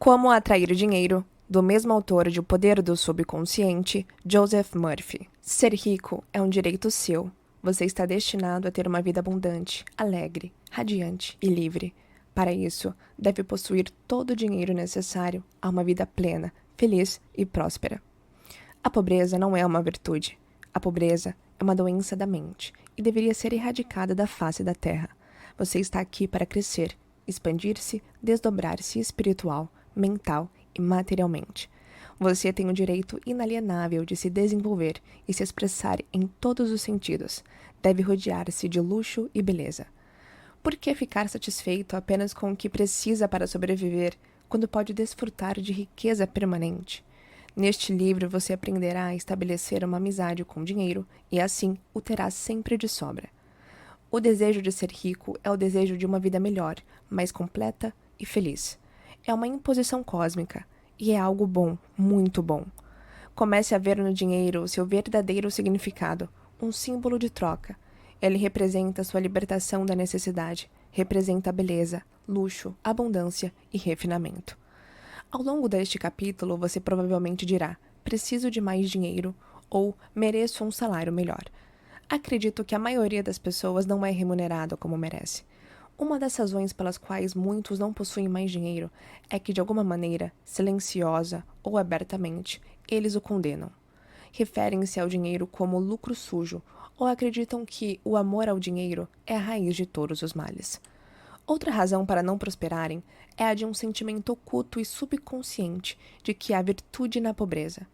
Como Atrair Dinheiro, do mesmo autor de O Poder do Subconsciente, Joseph Murphy. Ser rico é um direito seu. Você está destinado a ter uma vida abundante, alegre, radiante e livre. Para isso, deve possuir todo o dinheiro necessário a uma vida plena, feliz e próspera. A pobreza não é uma virtude. A pobreza é uma doença da mente e deveria ser erradicada da face da terra. Você está aqui para crescer, expandir-se, desdobrar-se espiritual, mental e materialmente. Você tem o direito inalienável de se desenvolver e se expressar em todos os sentidos. Deve rodear-se de luxo e beleza. Por que ficar satisfeito apenas com o que precisa para sobreviver, quando pode desfrutar de riqueza permanente? Neste livro você aprenderá a estabelecer uma amizade com o dinheiro e assim o terá sempre de sobra. O desejo de ser rico é o desejo de uma vida melhor, mais completa e feliz. É uma imposição cósmica e é algo bom, muito bom. Comece a ver no dinheiro o seu verdadeiro significado, um símbolo de troca. Ele representa sua libertação da necessidade, representa beleza, luxo, abundância e refinamento. Ao longo deste capítulo, você provavelmente dirá: preciso de mais dinheiro ou mereço um salário melhor. Acredito que a maioria das pessoas não é remunerada como merece. Uma das razões pelas quais muitos não possuem mais dinheiro é que, de alguma maneira, silenciosa ou abertamente, eles o condenam. Referem-se ao dinheiro como lucro sujo ou acreditam que o amor ao dinheiro é a raiz de todos os males. Outra razão para não prosperarem é a de um sentimento oculto e subconsciente de que há virtude na pobreza.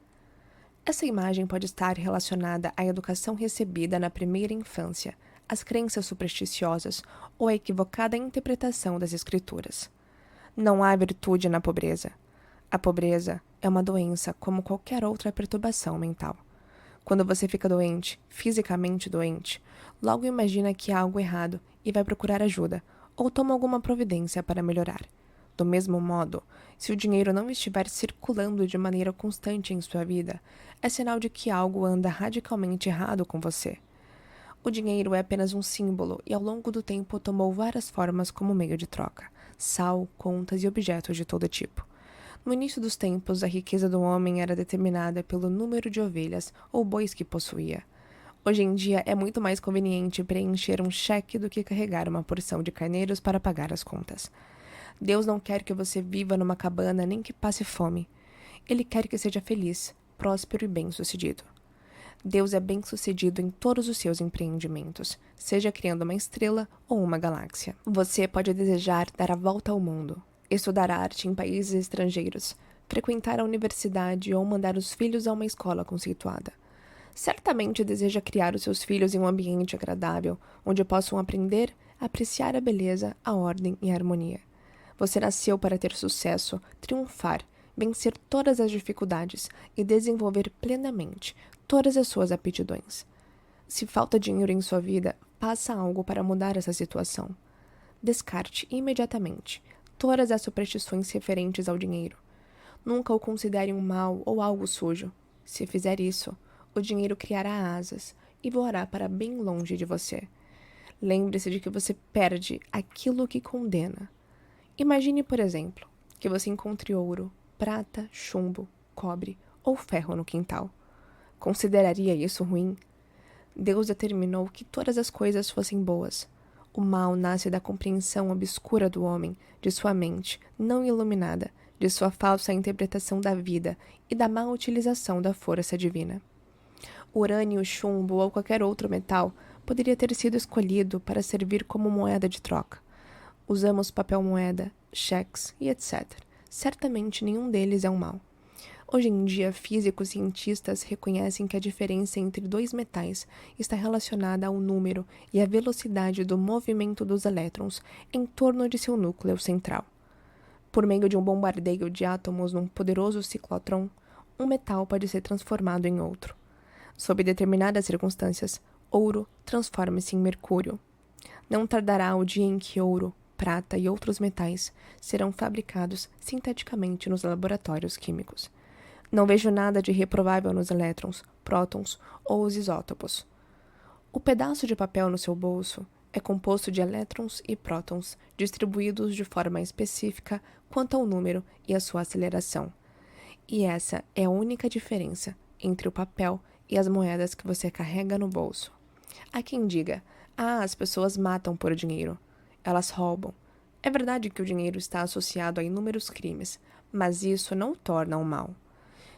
Essa imagem pode estar relacionada à educação recebida na primeira infância, às crenças supersticiosas ou à equivocada interpretação das escrituras. Não há virtude na pobreza. A pobreza é uma doença como qualquer outra perturbação mental. Quando você fica doente, fisicamente doente, logo imagina que há algo errado e vai procurar ajuda, ou toma alguma providência para melhorar. Do mesmo modo, se o dinheiro não estiver circulando de maneira constante em sua vida, é sinal de que algo anda radicalmente errado com você. O dinheiro é apenas um símbolo e ao longo do tempo tomou várias formas como meio de troca: sal, contas e objetos de todo tipo. No início dos tempos, a riqueza do homem era determinada pelo número de ovelhas ou bois que possuía. Hoje em dia, é muito mais conveniente preencher um cheque do que carregar uma porção de carneiros para pagar as contas. Deus não quer que você viva numa cabana nem que passe fome. Ele quer que seja feliz, próspero e bem-sucedido. Deus é bem-sucedido em todos os seus empreendimentos, seja criando uma estrela ou uma galáxia. Você pode desejar dar a volta ao mundo, estudar arte em países estrangeiros, frequentar a universidade ou mandar os filhos a uma escola conceituada. Certamente deseja criar os seus filhos em um ambiente agradável, onde possam aprender a apreciar a beleza, a ordem e a harmonia. Você nasceu para ter sucesso, triunfar, vencer todas as dificuldades e desenvolver plenamente todas as suas aptidões. Se falta dinheiro em sua vida, faça algo para mudar essa situação. Descarte imediatamente todas as superstições referentes ao dinheiro. Nunca o considere um mal ou algo sujo. Se fizer isso, o dinheiro criará asas e voará para bem longe de você. Lembre-se de que você perde aquilo que condena. Imagine, por exemplo, que você encontre ouro, prata, chumbo, cobre ou ferro no quintal. Consideraria isso ruim? Deus determinou que todas as coisas fossem boas. O mal nasce da compreensão obscura do homem, de sua mente não iluminada, de sua falsa interpretação da vida e da má utilização da força divina. O urânio, chumbo ou qualquer outro metal poderia ter sido escolhido para servir como moeda de troca. Usamos papel-moeda, cheques e etc. Certamente nenhum deles é um mal. Hoje em dia, físicos e cientistas reconhecem que a diferença entre dois metais está relacionada ao número e à velocidade do movimento dos elétrons em torno de seu núcleo central. Por meio de um bombardeio de átomos num poderoso ciclotron, um metal pode ser transformado em outro. Sob determinadas circunstâncias, ouro transforma-se em mercúrio. Não tardará o dia em que ouro, prata e outros metais serão fabricados sinteticamente nos laboratórios químicos. Não vejo nada de reprovável nos elétrons, prótons ou os isótopos. O pedaço de papel no seu bolso É composto de elétrons e prótons, distribuídos de forma específica quanto ao número e a sua aceleração. E essa é a única diferença entre o papel e as moedas que você carrega no bolso. Há quem diga: as pessoas matam por dinheiro. Elas roubam. É verdade que o dinheiro está associado a inúmeros crimes, mas isso não o torna um mal.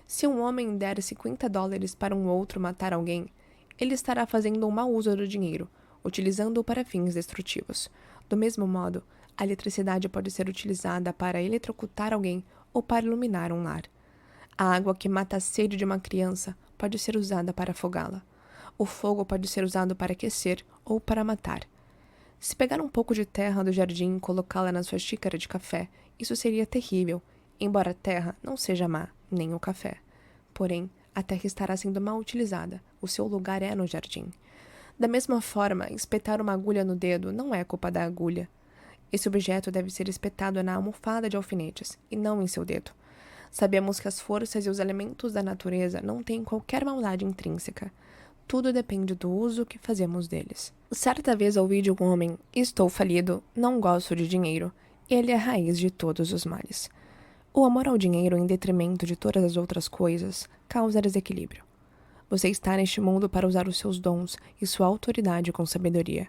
Se um homem der $50 para um outro matar alguém, ele estará fazendo um mau uso do dinheiro, utilizando-o para fins destrutivos. Do mesmo modo, a eletricidade pode ser utilizada para eletrocutar alguém ou para iluminar um lar. A água que mata a sede de uma criança pode ser usada para afogá-la. O fogo pode ser usado para aquecer ou para matar. Se pegar um pouco de terra do jardim e colocá-la na sua xícara de café, isso seria terrível, embora a terra não seja má, nem o café. Porém, a terra estará sendo mal utilizada, o seu lugar é no jardim. Da mesma forma, espetar uma agulha no dedo não é culpa da agulha. Esse objeto deve ser espetado na almofada de alfinetes, e não em seu dedo. Sabemos que as forças e os elementos da natureza não têm qualquer maldade intrínseca. Tudo depende do uso que fazemos deles. Certa vez ouvi de um homem: estou falido, não gosto de dinheiro. Ele é a raiz de todos os males. O amor ao dinheiro em detrimento de todas as outras coisas causa desequilíbrio. Você está neste mundo para usar os seus dons e sua autoridade com sabedoria.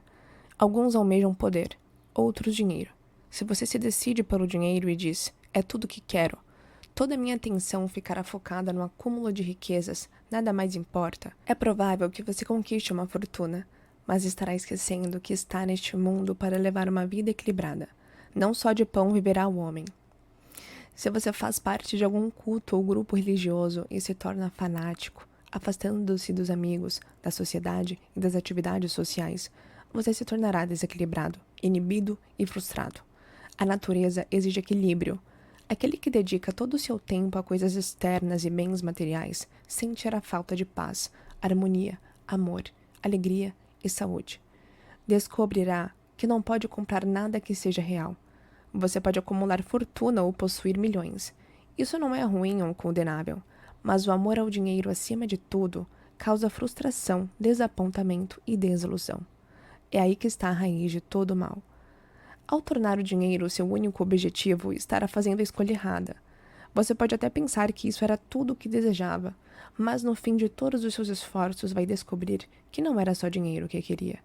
Alguns almejam poder, outros dinheiro. Se você se decide pelo dinheiro e diz: é tudo que quero, toda a minha atenção ficará focada no acúmulo de riquezas, nada mais importa. É provável que você conquiste uma fortuna, mas estará esquecendo que está neste mundo para levar uma vida equilibrada. Não só de pão viverá o homem. Se você faz parte de algum culto ou grupo religioso e se torna fanático, afastando-se dos amigos, da sociedade e das atividades sociais, você se tornará desequilibrado, inibido e frustrado. A natureza exige equilíbrio. Aquele que dedica todo o seu tempo a coisas externas e bens materiais sentirá falta de paz, harmonia, amor, alegria e saúde. Descobrirá que não pode comprar nada que seja real. Você pode acumular fortuna ou possuir milhões. Isso não é ruim ou condenável, mas o amor ao dinheiro acima de tudo causa frustração, desapontamento e desilusão. É aí que está a raiz de todo o mal. Ao tornar o dinheiro seu único objetivo, estará fazendo a escolha errada. Você pode até pensar que isso era tudo o que desejava, mas no fim de todos os seus esforços vai descobrir que não era só dinheiro que queria.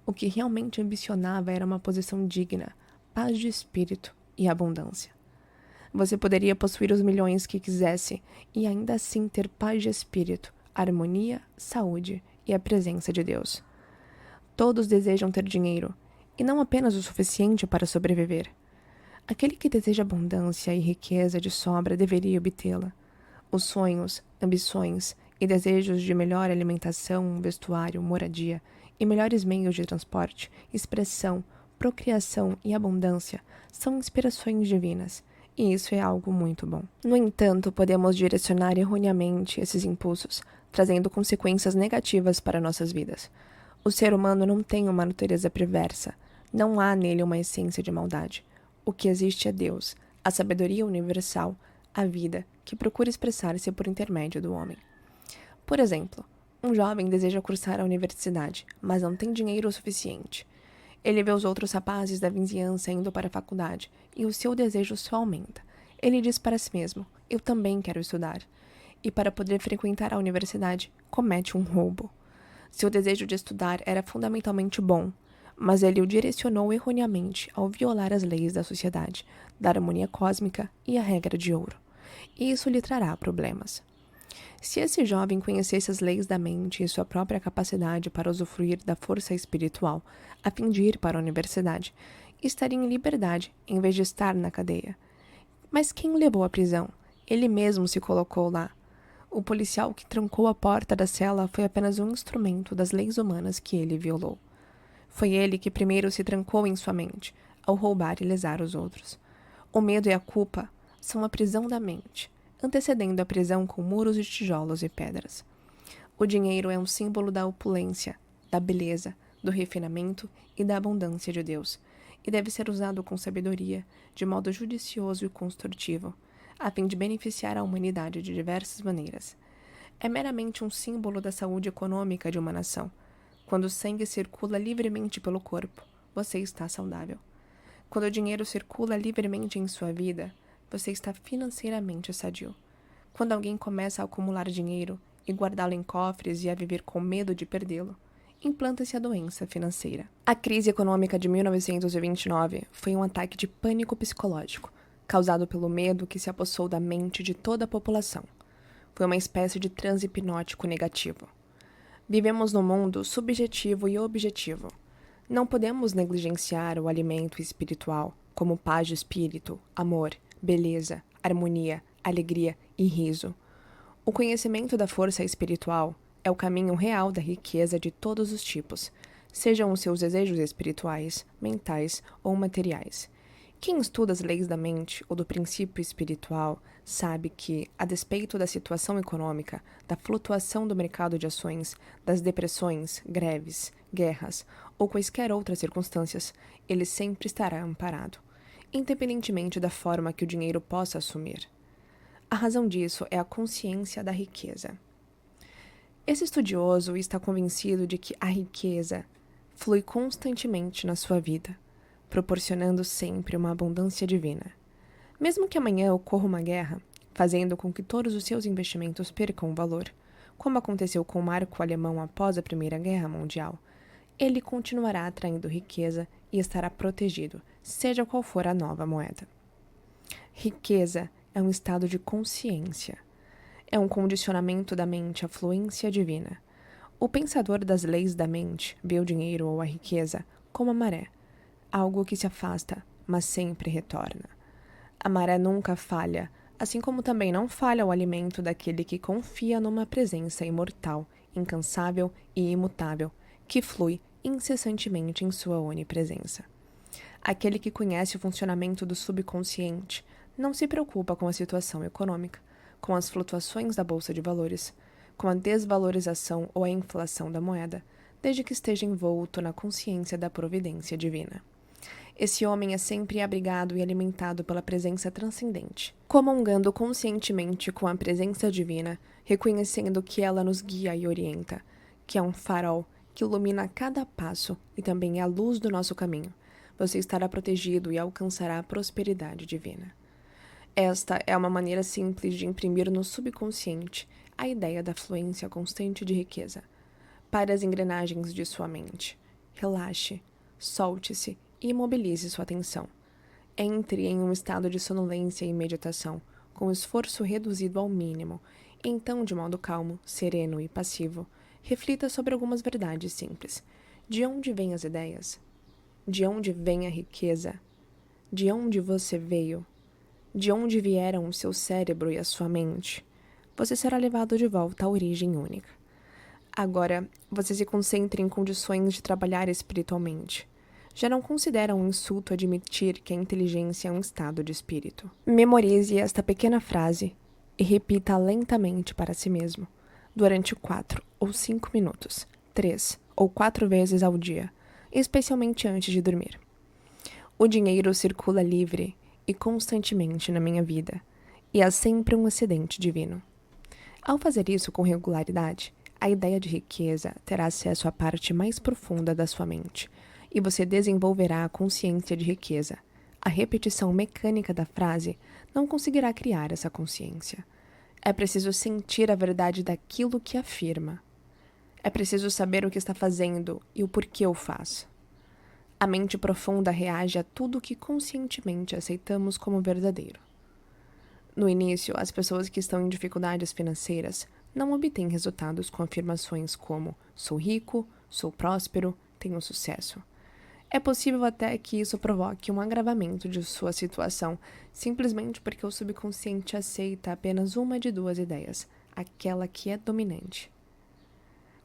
O que realmente ambicionava era uma posição digna, paz de espírito e abundância. Você poderia possuir os milhões que quisesse e ainda assim ter paz de espírito, harmonia, saúde e a presença de Deus. Todos desejam ter dinheiro, e não apenas o suficiente para sobreviver. Aquele que deseja abundância e riqueza de sobra deveria obtê-la. Os sonhos, ambições e desejos de melhor alimentação, vestuário, moradia e melhores meios de transporte, expressão, procriação e abundância são inspirações divinas, e isso é algo muito bom. No entanto, podemos direcionar erroneamente esses impulsos, trazendo consequências negativas para nossas vidas. O ser humano não tem uma natureza perversa. Não há nele uma essência de maldade. O que existe é Deus, a sabedoria universal, a vida, que procura expressar-se por intermédio do homem. Por exemplo, um jovem deseja cursar a universidade, mas não tem dinheiro o suficiente. Ele vê os outros rapazes da vizinhança indo para a faculdade, e o seu desejo só aumenta. Ele diz para si mesmo: eu também quero estudar. E para poder frequentar a universidade, comete um roubo. Seu desejo de estudar era fundamentalmente bom, mas ele o direcionou erroneamente ao violar as leis da sociedade, da harmonia cósmica e a regra de ouro. E isso lhe trará problemas. Se esse jovem conhecesse as leis da mente e sua própria capacidade para usufruir da força espiritual, a fim de ir para a universidade, estaria em liberdade em vez de estar na cadeia. Mas quem o levou à prisão? Ele mesmo se colocou lá. O policial que trancou a porta da cela foi apenas um instrumento das leis humanas que ele violou. Foi ele que primeiro se trancou em sua mente, ao roubar e lesar os outros. O medo e a culpa são a prisão da mente, antecedendo a prisão com muros de tijolos e pedras. O dinheiro é um símbolo da opulência, da beleza, do refinamento e da abundância de Deus, e deve ser usado com sabedoria, de modo judicioso e construtivo, a fim de beneficiar a humanidade de diversas maneiras. É meramente um símbolo da saúde econômica de uma nação. Quando o sangue circula livremente pelo corpo, você está saudável. Quando o dinheiro circula livremente em sua vida, você está financeiramente sadio. Quando alguém começa a acumular dinheiro e guardá-lo em cofres e a viver com medo de perdê-lo, implanta-se a doença financeira. A crise econômica de 1929 foi um ataque de pânico psicológico, causado pelo medo que se apossou da mente de toda a população. Foi uma espécie de transe hipnótico negativo. Vivemos num mundo subjetivo e objetivo. Não podemos negligenciar o alimento espiritual, como paz de espírito, amor, beleza, harmonia, alegria e riso. O conhecimento da força espiritual é o caminho real da riqueza de todos os tipos, sejam os seus desejos espirituais, mentais ou materiais. Quem estuda as leis da mente ou do princípio espiritual sabe que, a despeito da situação econômica, da flutuação do mercado de ações, das depressões, greves, guerras ou quaisquer outras circunstâncias, ele sempre estará amparado, independentemente da forma que o dinheiro possa assumir. A razão disso é a consciência da riqueza. Esse estudioso está convencido de que a riqueza flui constantemente na sua vida, proporcionando sempre uma abundância divina. Mesmo que amanhã ocorra uma guerra, fazendo com que todos os seus investimentos percam valor, como aconteceu com o marco alemão após a Primeira Guerra Mundial, ele continuará atraindo riqueza e estará protegido, seja qual for a nova moeda. Riqueza é um estado de consciência. É um condicionamento da mente à fluência divina. O pensador das leis da mente vê o dinheiro ou a riqueza como a maré, algo que se afasta, mas sempre retorna. A maré nunca falha, assim como também não falha o alimento daquele que confia numa presença imortal, incansável e imutável, que flui incessantemente em sua onipresença. Aquele que conhece o funcionamento do subconsciente não se preocupa com a situação econômica, com as flutuações da bolsa de valores, com a desvalorização ou a inflação da moeda, desde que esteja envolto na consciência da providência divina. Esse homem é sempre abrigado e alimentado pela presença transcendente, comungando conscientemente com a presença divina, reconhecendo que ela nos guia e orienta, que é um farol que ilumina cada passo e também é a luz do nosso caminho. Você estará protegido e alcançará a prosperidade divina. Esta é uma maneira simples de imprimir no subconsciente a ideia da fluência constante de riqueza. Pare as engrenagens de sua mente. Relaxe, solte-se e imobilize sua atenção. Entre em um estado de sonolência e meditação, com esforço reduzido ao mínimo, e então, de modo calmo, sereno e passivo, reflita sobre algumas verdades simples. De onde vêm as ideias? De onde vem a riqueza? De onde você veio? De onde vieram o seu cérebro e a sua mente? Você será levado de volta à origem única. Agora, você se concentre em condições de trabalhar espiritualmente. Já não considera um insulto admitir que a inteligência é um estado de espírito. Memorize esta pequena frase e repita lentamente para si mesmo, durante 4 ou 5 minutos, 3 ou 4 vezes ao dia, especialmente antes de dormir. O dinheiro circula livre e constantemente na minha vida, e há sempre um excedente divino. Ao fazer isso com regularidade, a ideia de riqueza terá acesso à parte mais profunda da sua mente, e você desenvolverá a consciência de riqueza. A repetição mecânica da frase não conseguirá criar essa consciência. É preciso sentir a verdade daquilo que afirma. É preciso saber o que está fazendo e o porquê o faz. A mente profunda reage a tudo que conscientemente aceitamos como verdadeiro. No início, as pessoas que estão em dificuldades financeiras não obtêm resultados com afirmações como sou rico, sou próspero, tenho sucesso. É possível até que isso provoque um agravamento de sua situação, simplesmente porque o subconsciente aceita apenas uma de duas ideias, aquela que é dominante.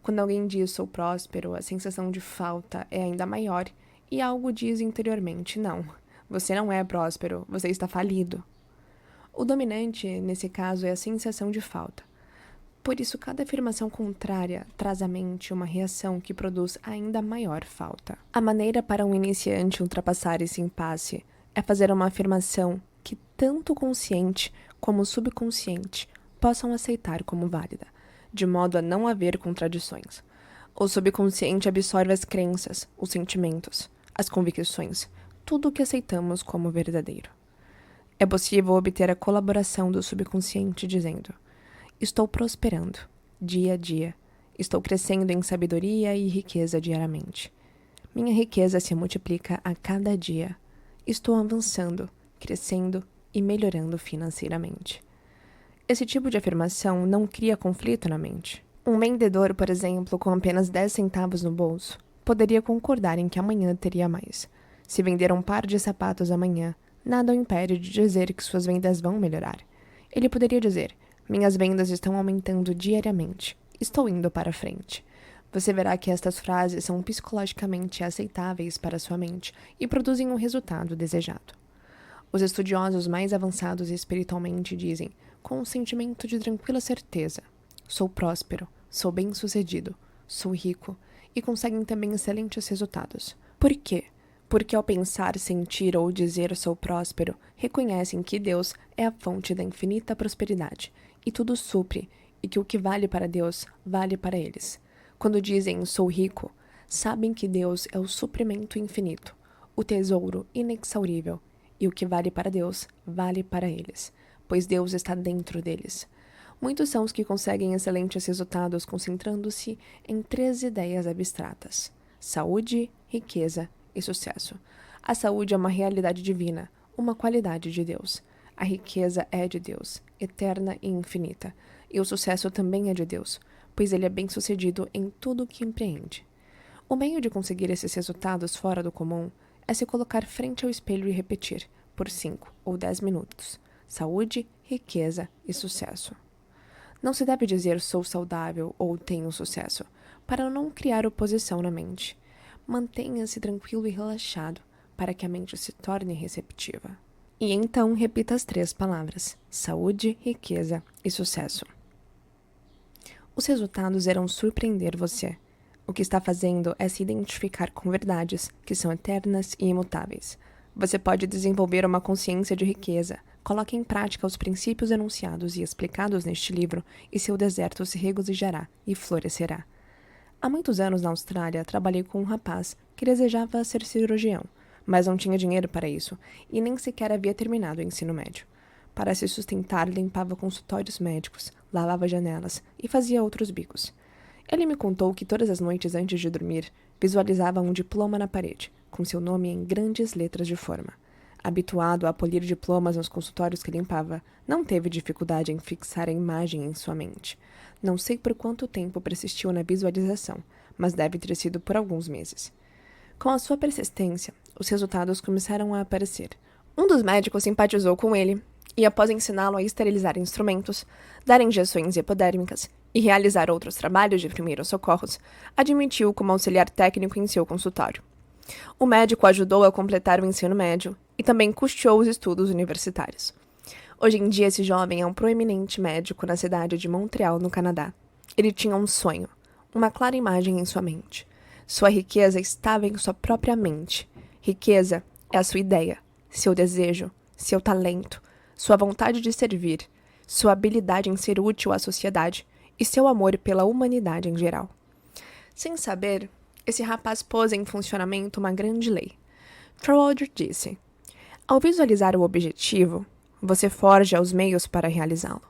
Quando alguém diz sou próspero, a sensação de falta é ainda maior e algo diz interiormente não, você não é próspero, você está falido. O dominante, nesse caso, é a sensação de falta. Por isso, cada afirmação contrária traz à mente uma reação que produz ainda maior falta. A maneira para um iniciante ultrapassar esse impasse é fazer uma afirmação que tanto o consciente como o subconsciente possam aceitar como válida, de modo a não haver contradições. O subconsciente absorve as crenças, os sentimentos, as convicções, tudo o que aceitamos como verdadeiro. É possível obter a colaboração do subconsciente dizendo: estou prosperando, dia a dia. Estou crescendo em sabedoria e riqueza diariamente. Minha riqueza se multiplica a cada dia. Estou avançando, crescendo e melhorando financeiramente. Esse tipo de afirmação não cria conflito na mente. Um vendedor, por exemplo, com apenas 10 centavos no bolso, poderia concordar em que amanhã teria mais. Se vender um par de sapatos amanhã, nada o impede de dizer que suas vendas vão melhorar. Ele poderia dizer: minhas vendas estão aumentando diariamente. Estou indo para frente. Você verá que estas frases são psicologicamente aceitáveis para sua mente e produzem o resultado desejado. Os estudiosos mais avançados espiritualmente dizem, com um sentimento de tranquila certeza: sou próspero, sou bem-sucedido, sou rico, e conseguem também excelentes resultados. Por quê? Porque ao pensar, sentir ou dizer sou próspero, reconhecem que Deus é a fonte da infinita prosperidade, e tudo supre, e que o que vale para Deus, vale para eles. Quando dizem sou rico, sabem que Deus é o suprimento infinito, o tesouro inexaurível, e o que vale para Deus, vale para eles, pois Deus está dentro deles. Muitos são os que conseguem excelentes resultados concentrando-se em 3 ideias abstratas: saúde, riqueza e sucesso. A saúde é uma realidade divina, uma qualidade de Deus. A riqueza é de Deus, eterna e infinita. E o sucesso também é de Deus, pois ele é bem-sucedido em tudo o que empreende. O meio de conseguir esses resultados fora do comum é se colocar frente ao espelho e repetir, por 5 ou 10 minutos, saúde, riqueza e sucesso. Não se deve dizer sou saudável ou tenho sucesso, para não criar oposição na mente. Mantenha-se tranquilo e relaxado, para que a mente se torne receptiva. E então repita as 3 palavras: saúde, riqueza e sucesso. Os resultados irão surpreender você. O que está fazendo é se identificar com verdades que são eternas e imutáveis. Você pode desenvolver uma consciência de riqueza. Coloque em prática os princípios enunciados e explicados neste livro, e seu deserto se regozijará e florescerá. Há muitos anos na Austrália, trabalhei com um rapaz que desejava ser cirurgião, mas não tinha dinheiro para isso e nem sequer havia terminado o ensino médio. Para se sustentar, limpava consultórios médicos, lavava janelas e fazia outros bicos. Ele me contou que todas as noites antes de dormir, visualizava um diploma na parede, com seu nome em grandes letras de forma. Habituado a polir diplomas nos consultórios que limpava, não teve dificuldade em fixar a imagem em sua mente. Não sei por quanto tempo persistiu na visualização, mas deve ter sido por alguns meses. Com a sua persistência, os resultados começaram a aparecer. Um dos médicos simpatizou com ele e, após ensiná-lo a esterilizar instrumentos, dar injeções hipodérmicas e realizar outros trabalhos de primeiros socorros, admitiu-o como auxiliar técnico em seu consultório. O médico ajudou a completar o ensino médio e também custeou os estudos universitários. Hoje em dia, esse jovem é um proeminente médico na cidade de Montreal, no Canadá. Ele tinha um sonho, uma clara imagem em sua mente. Sua riqueza estava em sua própria mente. Riqueza é a sua ideia, seu desejo, seu talento, sua vontade de servir, sua habilidade em ser útil à sociedade e seu amor pela humanidade em geral. Sem saber, esse rapaz pôs em funcionamento uma grande lei. Trowalder disse: ao visualizar o objetivo, você forja os meios para realizá-lo.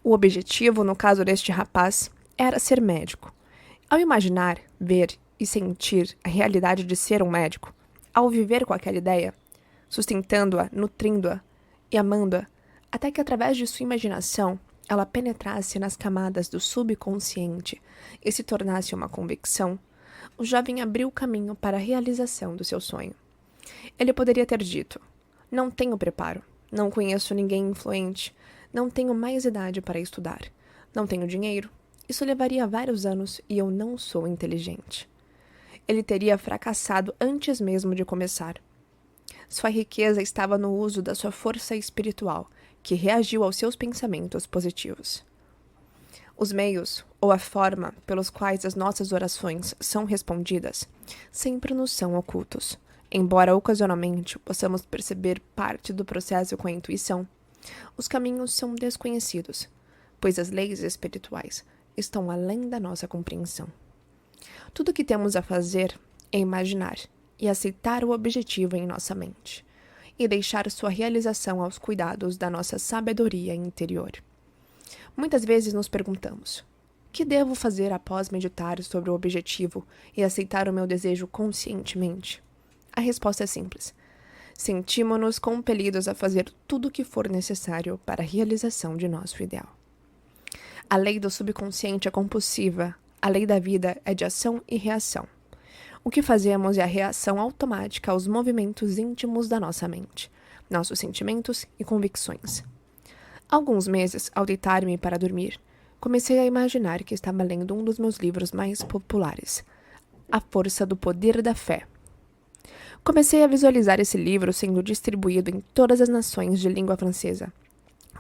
O objetivo, no caso deste rapaz, era ser médico. Ao imaginar, ver e sentir a realidade de ser um médico, ao viver com aquela ideia, sustentando-a, nutrindo-a e amando-a, até que através de sua imaginação ela penetrasse nas camadas do subconsciente e se tornasse uma convicção, o jovem abriu o caminho para a realização do seu sonho. Ele poderia ter dito: não tenho preparo, não conheço ninguém influente, não tenho mais idade para estudar, não tenho dinheiro, isso levaria vários anos e eu não sou inteligente. Ele teria fracassado antes mesmo de começar. Sua riqueza estava no uso da sua força espiritual, que reagiu aos seus pensamentos positivos. Os meios, ou a forma pelos quais as nossas orações são respondidas, sempre nos são ocultos. Embora ocasionalmente possamos perceber parte do processo com a intuição, os caminhos são desconhecidos, pois as leis espirituais estão além da nossa compreensão. Tudo o que temos a fazer é imaginar e aceitar o objetivo em nossa mente, e deixar sua realização aos cuidados da nossa sabedoria interior. Muitas vezes nos perguntamos: o que devo fazer após meditar sobre o objetivo e aceitar o meu desejo conscientemente? A resposta é simples. Sentimos-nos compelidos a fazer tudo o que for necessário para a realização de nosso ideal. A lei do subconsciente é compulsiva, a lei da vida é de ação e reação. O que fazemos é a reação automática aos movimentos íntimos da nossa mente, nossos sentimentos e convicções. Há alguns meses, ao deitar-me para dormir, comecei a imaginar que estava lendo um dos meus livros mais populares, A Força do Poder da Fé. Comecei a visualizar esse livro sendo distribuído em todas as nações de língua francesa.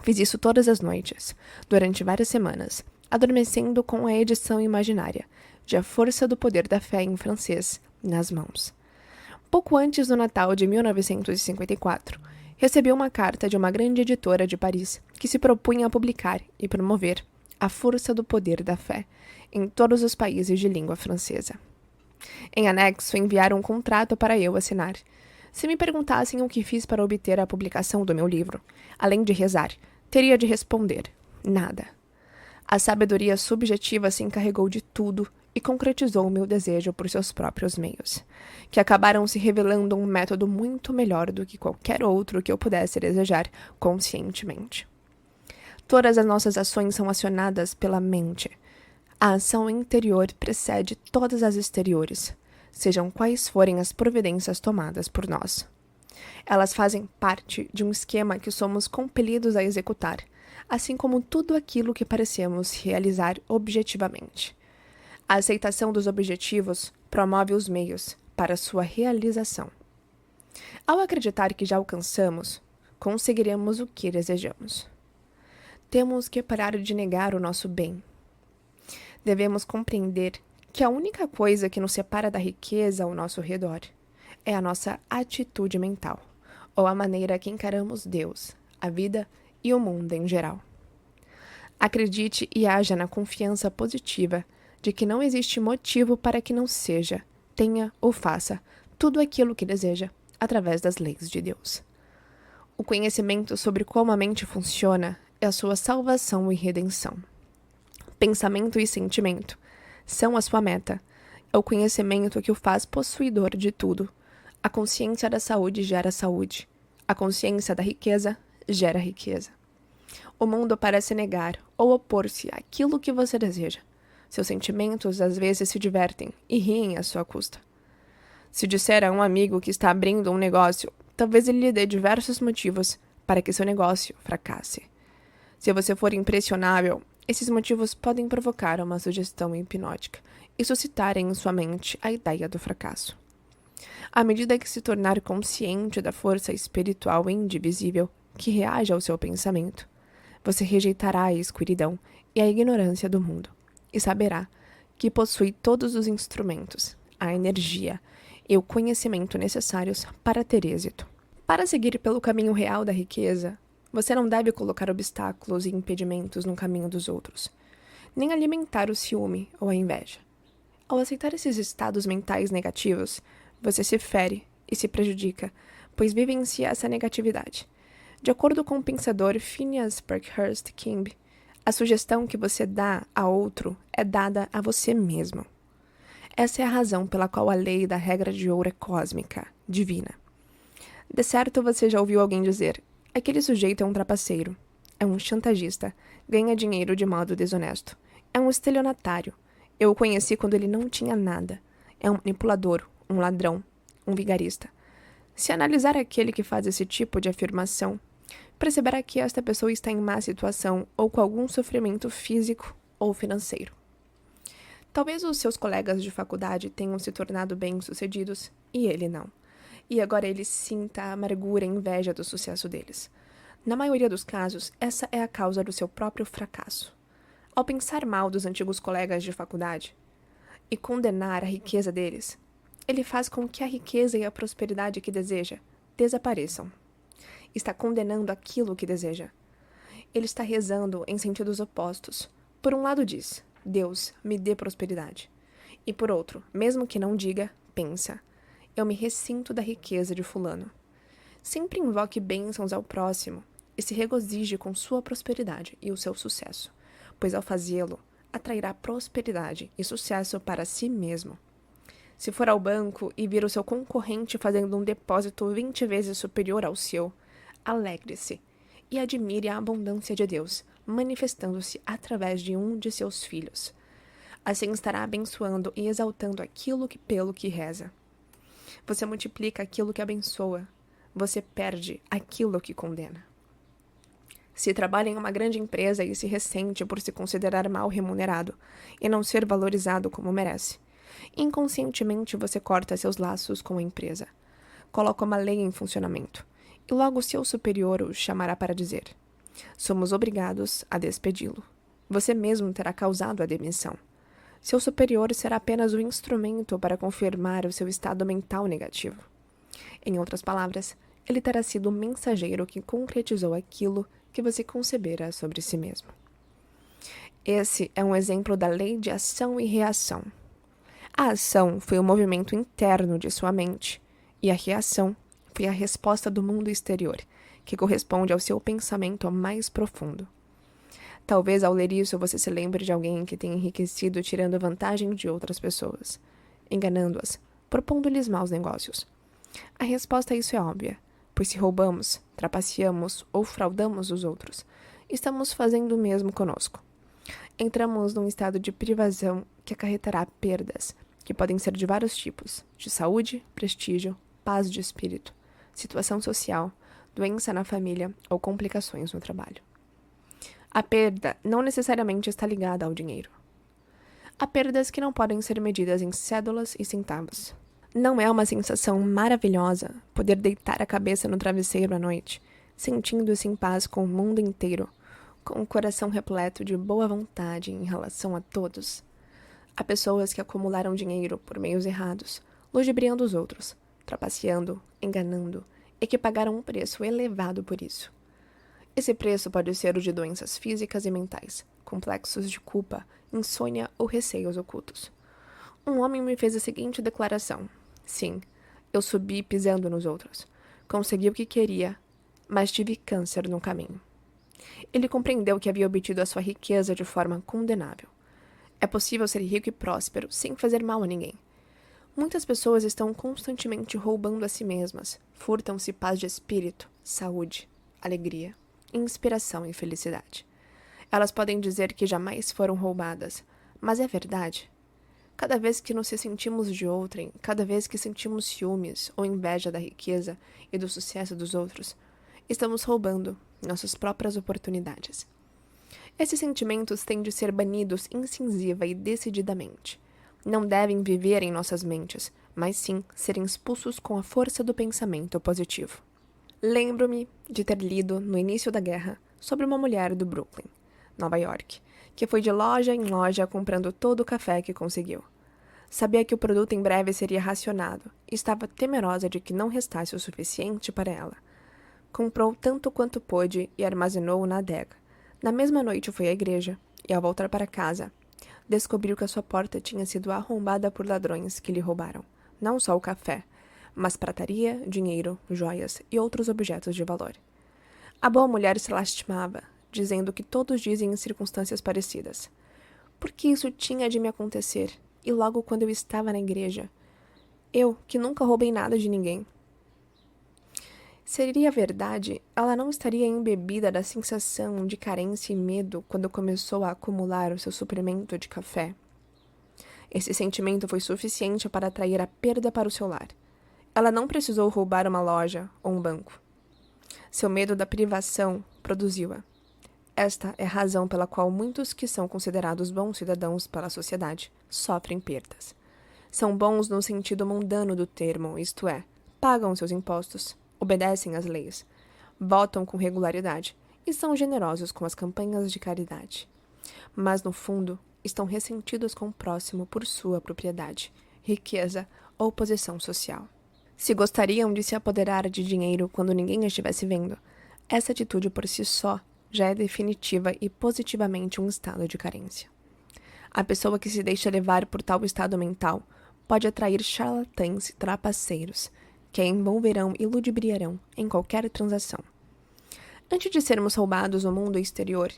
Fiz isso todas as noites, durante várias semanas, adormecendo com a edição imaginária de A Força do Poder da Fé em francês nas mãos. Pouco antes do Natal de 1954, recebi uma carta de uma grande editora de Paris que se propunha a publicar e promover A Força do Poder da Fé em todos os países de língua francesa. Em anexo, enviaram um contrato para eu assinar. Se me perguntassem o que fiz para obter a publicação do meu livro, além de rezar, teria de responder: nada. A sabedoria subjetiva se encarregou de tudo e concretizou o meu desejo por seus próprios meios, que acabaram se revelando um método muito melhor do que qualquer outro que eu pudesse desejar conscientemente. Todas as nossas ações são acionadas pela mente. A ação interior precede todas as exteriores, sejam quais forem as providências tomadas por nós. Elas fazem parte de um esquema que somos compelidos a executar, assim como tudo aquilo que parecemos realizar objetivamente. A aceitação dos objetivos promove os meios para sua realização. Ao acreditar que já alcançamos, conseguiremos o que desejamos. Temos que parar de negar o nosso bem. Devemos compreender que a única coisa que nos separa da riqueza ao nosso redor é a nossa atitude mental, ou a maneira que encaramos Deus, a vida e o mundo em geral. Acredite e haja na confiança positiva de que não existe motivo para que não seja, tenha ou faça tudo aquilo que deseja através das leis de Deus. O conhecimento sobre como a mente funciona é a sua salvação e redenção. Pensamento e sentimento são a sua meta. É o conhecimento que o faz possuidor de tudo. A consciência da saúde gera saúde. A consciência da riqueza gera riqueza. O mundo parece negar ou opor-se àquilo que você deseja. Seus sentimentos às vezes se divertem e riem à sua custa. Se disser a um amigo que está abrindo um negócio, talvez ele lhe dê diversos motivos para que seu negócio fracasse. Se você for impressionável, esses motivos podem provocar uma sugestão hipnótica e suscitar em sua mente a ideia do fracasso. À medida que se tornar consciente da força espiritual indivisível que reage ao seu pensamento, você rejeitará a escuridão e a ignorância do mundo e saberá que possui todos os instrumentos, a energia e o conhecimento necessários para ter êxito. Para seguir pelo caminho real da riqueza, você não deve colocar obstáculos e impedimentos no caminho dos outros, nem alimentar o ciúme ou a inveja. Ao aceitar esses estados mentais negativos, você se fere e se prejudica, pois vivencia essa negatividade. De acordo com o pensador Phineas Parkhurst King, a sugestão que você dá a outro é dada a você mesmo. Essa é a razão pela qual a lei da regra de ouro é cósmica, divina. De certo, você já ouviu alguém dizer: aquele sujeito é um trapaceiro, é um chantagista, ganha dinheiro de modo desonesto, é um estelionatário. Eu o conheci quando ele não tinha nada. É um manipulador, um ladrão, um vigarista. Se analisar aquele que faz esse tipo de afirmação, perceberá que esta pessoa está em má situação ou com algum sofrimento físico ou financeiro. Talvez os seus colegas de faculdade tenham se tornado bem-sucedidos e ele não. E agora ele sinta a amargura e inveja do sucesso deles. Na maioria dos casos, essa é a causa do seu próprio fracasso. Ao pensar mal dos antigos colegas de faculdade e condenar a riqueza deles, ele faz com que a riqueza e a prosperidade que deseja desapareçam. Está condenando aquilo que deseja. Ele está rezando em sentidos opostos. Por um lado diz: Deus, me dê prosperidade. E por outro, mesmo que não diga, pensa: eu me ressinto da riqueza de fulano. Sempre invoque bênçãos ao próximo e se regozije com sua prosperidade e o seu sucesso, pois ao fazê-lo, atrairá prosperidade e sucesso para si mesmo. Se for ao banco e vir o seu concorrente fazendo um depósito 20 vezes superior ao seu, alegre-se e admire a abundância de Deus, manifestando-se através de um de seus filhos. Assim estará abençoando e exaltando aquilo pelo que reza. Você multiplica aquilo que abençoa. Você perde aquilo que condena. Se trabalha em uma grande empresa e se ressente por se considerar mal remunerado e não ser valorizado como merece, inconscientemente você corta seus laços com a empresa, coloca uma lei em funcionamento, e logo seu superior o chamará para dizer: somos obrigados a despedi-lo. Você mesmo terá causado a demissão. Seu superior será apenas o instrumento para confirmar o seu estado mental negativo. Em outras palavras, ele terá sido o mensageiro que concretizou aquilo que você concebera sobre si mesmo. Esse é um exemplo da lei de ação e reação. A ação foi o movimento interno de sua mente, e a reação foi a resposta do mundo exterior, que corresponde ao seu pensamento mais profundo. Talvez ao ler isso você se lembre de alguém que tenha enriquecido tirando vantagem de outras pessoas, enganando-as, propondo-lhes maus negócios. A resposta a isso é óbvia, pois se roubamos, trapaceamos ou fraudamos os outros, estamos fazendo o mesmo conosco. Entramos num estado de privação que acarretará perdas, que podem ser de vários tipos, de saúde, prestígio, paz de espírito, situação social, doença na família ou complicações no trabalho. A perda não necessariamente está ligada ao dinheiro. Há perdas que não podem ser medidas em cédulas e centavos. Não é uma sensação maravilhosa poder deitar a cabeça no travesseiro à noite, sentindo-se em paz com o mundo inteiro, com o coração repleto de boa vontade em relação a todos. Há pessoas que acumularam dinheiro por meios errados, ludibriando os outros, trapaceando, enganando, e que pagaram um preço elevado por isso. Esse preço pode ser o de doenças físicas e mentais, complexos de culpa, insônia ou receios ocultos. Um homem me fez a seguinte declaração: sim, eu subi pisando nos outros. Consegui o que queria, mas tive câncer no caminho. Ele compreendeu que havia obtido a sua riqueza de forma condenável. É possível ser rico e próspero sem fazer mal a ninguém. Muitas pessoas estão constantemente roubando a si mesmas, furtam-se paz de espírito, saúde, alegria, inspiração e felicidade. Elas podem dizer que jamais foram roubadas, mas é verdade. Cada vez que nos sentimos de outrem, cada vez que sentimos ciúmes ou inveja da riqueza e do sucesso dos outros, estamos roubando nossas próprias oportunidades. Esses sentimentos têm de ser banidos incisiva e decididamente. Não devem viver em nossas mentes, mas sim serem expulsos com a força do pensamento positivo. Lembro-me de ter lido, no início da guerra, sobre uma mulher do Brooklyn, Nova York, que foi de loja em loja comprando todo o café que conseguiu. Sabia que o produto em breve seria racionado e estava temerosa de que não restasse o suficiente para ela. Comprou tanto quanto pôde e armazenou-o na adega. Na mesma noite foi à igreja e, ao voltar para casa, descobriu que a sua porta tinha sido arrombada por ladrões que lhe roubaram, não só o café, mas prataria, dinheiro, joias e outros objetos de valor. A boa mulher se lastimava, dizendo que todos dizem em circunstâncias parecidas. Por que isso tinha de me acontecer? E logo quando eu estava na igreja? Eu, que nunca roubei nada de ninguém. Seria verdade, ela não estaria embebida da sensação de carência e medo quando começou a acumular o seu suprimento de café. Esse sentimento foi suficiente para atrair a perda para o seu lar. Ela não precisou roubar uma loja ou um banco. Seu medo da privação produziu-a. Esta é a razão pela qual muitos que são considerados bons cidadãos pela sociedade sofrem perdas. São bons no sentido mundano do termo, isto é, pagam seus impostos, obedecem às leis, votam com regularidade e são generosos com as campanhas de caridade. Mas, no fundo, estão ressentidos com o próximo por sua propriedade, riqueza ou posição social. Se gostariam de se apoderar de dinheiro quando ninguém estivesse vendo, essa atitude por si só já é definitiva e positivamente um estado de carência. A pessoa que se deixa levar por tal estado mental pode atrair charlatães e trapaceiros, que a envolverão e ludibriarão em qualquer transação. Antes de sermos roubados no mundo exterior,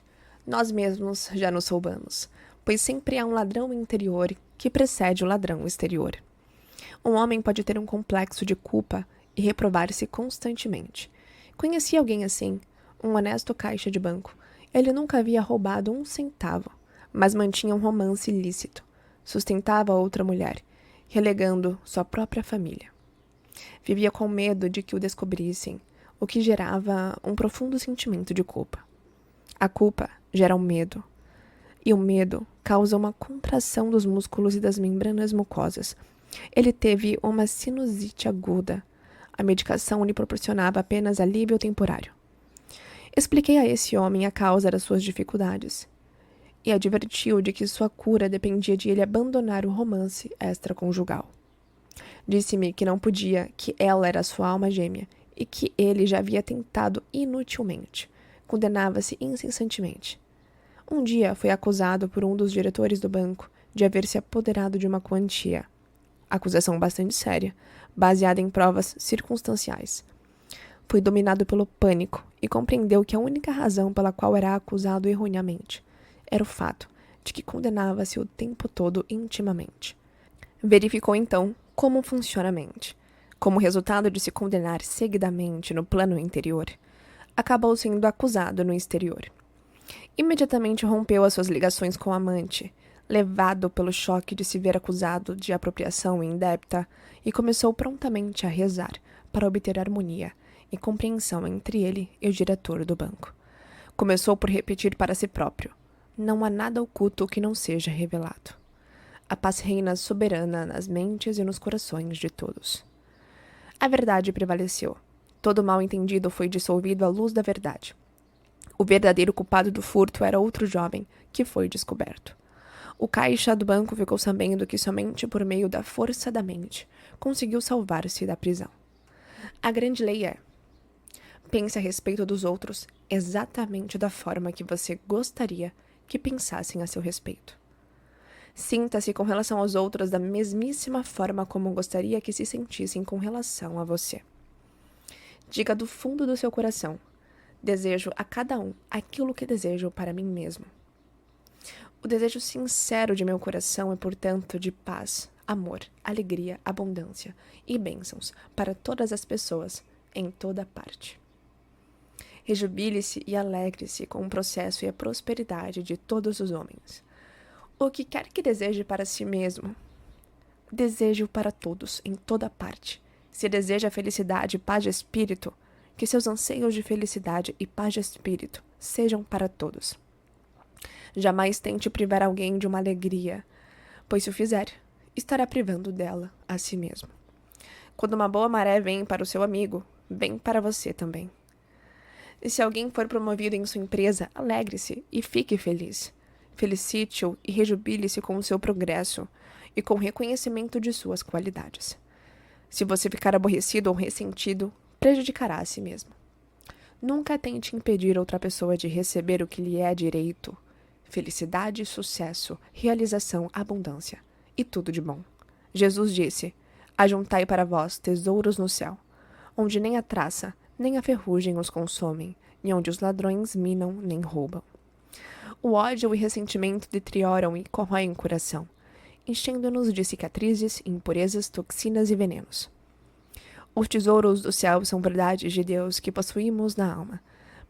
nós mesmos já nos roubamos, pois sempre há um ladrão interior que precede o ladrão exterior. Um homem pode ter um complexo de culpa e reprovar-se constantemente. Conheci alguém assim, um honesto caixa de banco. Ele nunca havia roubado um centavo, mas mantinha um romance ilícito. Sustentava outra mulher, relegando sua própria família. Vivia com medo de que o descobrissem, o que gerava um profundo sentimento de culpa. A culpa gera um medo, e o medo causa uma contração dos músculos e das membranas mucosas. Ele teve uma sinusite aguda. A medicação lhe proporcionava apenas alívio temporário. Expliquei a esse homem a causa das suas dificuldades e advertiu de que sua cura dependia de ele abandonar o romance extraconjugal. Disse-me que não podia, que ela era sua alma gêmea e que ele já havia tentado inutilmente. Condenava-se incessantemente. Um dia foi acusado por um dos diretores do banco de haver se apoderado de uma quantia. Acusação bastante séria, baseada em provas circunstanciais. Foi dominado pelo pânico e compreendeu que a única razão pela qual era acusado erroneamente era o fato de que condenava-se o tempo todo intimamente. Verificou então como funciona a mente. Como resultado de se condenar seguidamente no plano interior, acabou sendo acusado no exterior. Imediatamente rompeu as suas ligações com o amante, levado pelo choque de se ver acusado de apropriação indébita, e começou prontamente a rezar para obter harmonia e compreensão entre ele e o diretor do banco. Começou por repetir para si próprio: não há nada oculto que não seja revelado. A paz reina soberana nas mentes e nos corações de todos. A verdade prevaleceu. Todo mal entendido foi dissolvido à luz da verdade. O verdadeiro culpado do furto era outro jovem, que foi descoberto. O caixa do banco ficou sabendo que somente por meio da força da mente conseguiu salvar-se da prisão. A grande lei é: pense a respeito dos outros exatamente da forma que você gostaria que pensassem a seu respeito. Sinta-se com relação aos outros da mesmíssima forma como gostaria que se sentissem com relação a você. Diga do fundo do seu coração: desejo a cada um aquilo que desejo para mim mesmo. O desejo sincero de meu coração é, portanto, de paz, amor, alegria, abundância e bênçãos para todas as pessoas, em toda parte. Rejubile-se e alegre-se com o processo e a prosperidade de todos os homens. O que quer que deseje para si mesmo, deseje-o para todos, em toda parte. Se deseja felicidade e paz de espírito, que seus anseios de felicidade e paz de espírito sejam para todos. Jamais tente privar alguém de uma alegria, pois se o fizer, estará privando dela a si mesmo. Quando uma boa maré vem para o seu amigo, vem para você também. E se alguém for promovido em sua empresa, alegre-se e fique feliz. Felicite-o e rejubile-se com o seu progresso e com o reconhecimento de suas qualidades. Se você ficar aborrecido ou ressentido, prejudicará a si mesmo. Nunca tente impedir outra pessoa de receber o que lhe é direito: felicidade, sucesso, realização, abundância e tudo de bom. Jesus disse: ajuntai para vós tesouros no céu, onde nem a traça, nem a ferrugem os consomem, e onde os ladrões minam nem roubam. O ódio e ressentimento deterioram e corroem o coração, enchendo-nos de cicatrizes, impurezas, toxinas e venenos. Os tesouros do céu são verdades de Deus que possuímos na alma.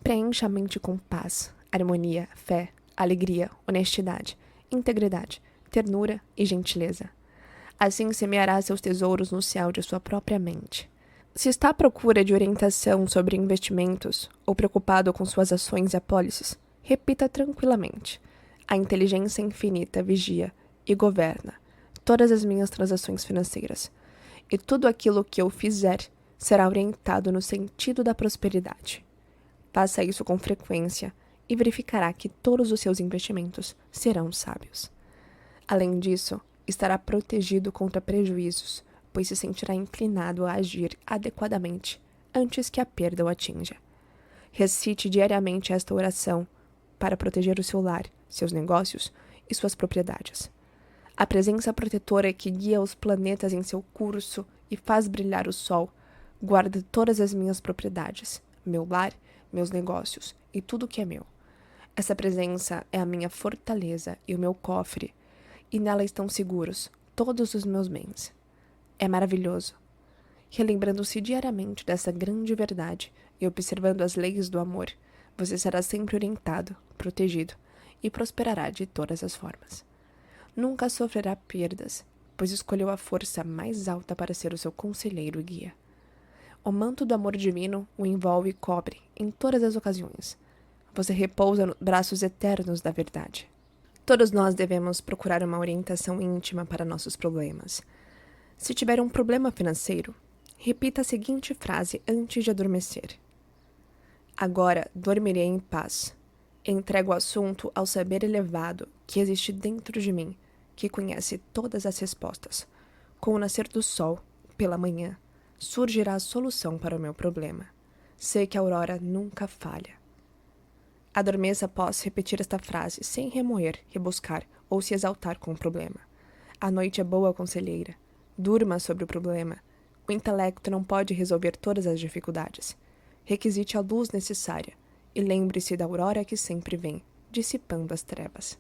Preencha a mente com paz, harmonia, fé, alegria, honestidade, integridade, ternura e gentileza. Assim semeará seus tesouros no céu de sua própria mente. Se está à procura de orientação sobre investimentos ou preocupado com suas ações e apólices, repita tranquilamente: a inteligência infinita vigia e governa todas as minhas transações financeiras, e tudo aquilo que eu fizer será orientado no sentido da prosperidade. Faça isso com frequência e verificará que todos os seus investimentos serão sábios. Além disso, estará protegido contra prejuízos, pois se sentirá inclinado a agir adequadamente antes que a perda o atinja. Recite diariamente esta oração para proteger o seu lar, seus negócios e suas propriedades. A presença protetora que guia os planetas em seu curso e faz brilhar o sol guarda todas as minhas propriedades, meu lar, meus negócios e tudo que é meu. Essa presença é a minha fortaleza e o meu cofre, e nela estão seguros todos os meus bens. É maravilhoso. Relembrando-se diariamente dessa grande verdade e observando as leis do amor, você será sempre orientado, protegido e prosperará de todas as formas. Nunca sofrerá perdas, pois escolheu a força mais alta para ser o seu conselheiro e guia. O manto do amor divino o envolve e cobre em todas as ocasiões. Você repousa nos braços eternos da verdade. Todos nós devemos procurar uma orientação íntima para nossos problemas. Se tiver um problema financeiro, repita a seguinte frase antes de adormecer: agora dormirei em paz. Entrego o assunto ao saber elevado que existe dentro de mim, que conhece todas as respostas. Com o nascer do sol, pela manhã, surgirá a solução para o meu problema. Sei que a aurora nunca falha. Adormeça após repetir esta frase, sem remoer, rebuscar ou se exaltar com o problema. A noite é boa conselheira. Durma sobre o problema. O intelecto não pode resolver todas as dificuldades. Requisite a luz necessária e lembre-se da aurora que sempre vem, dissipando as trevas.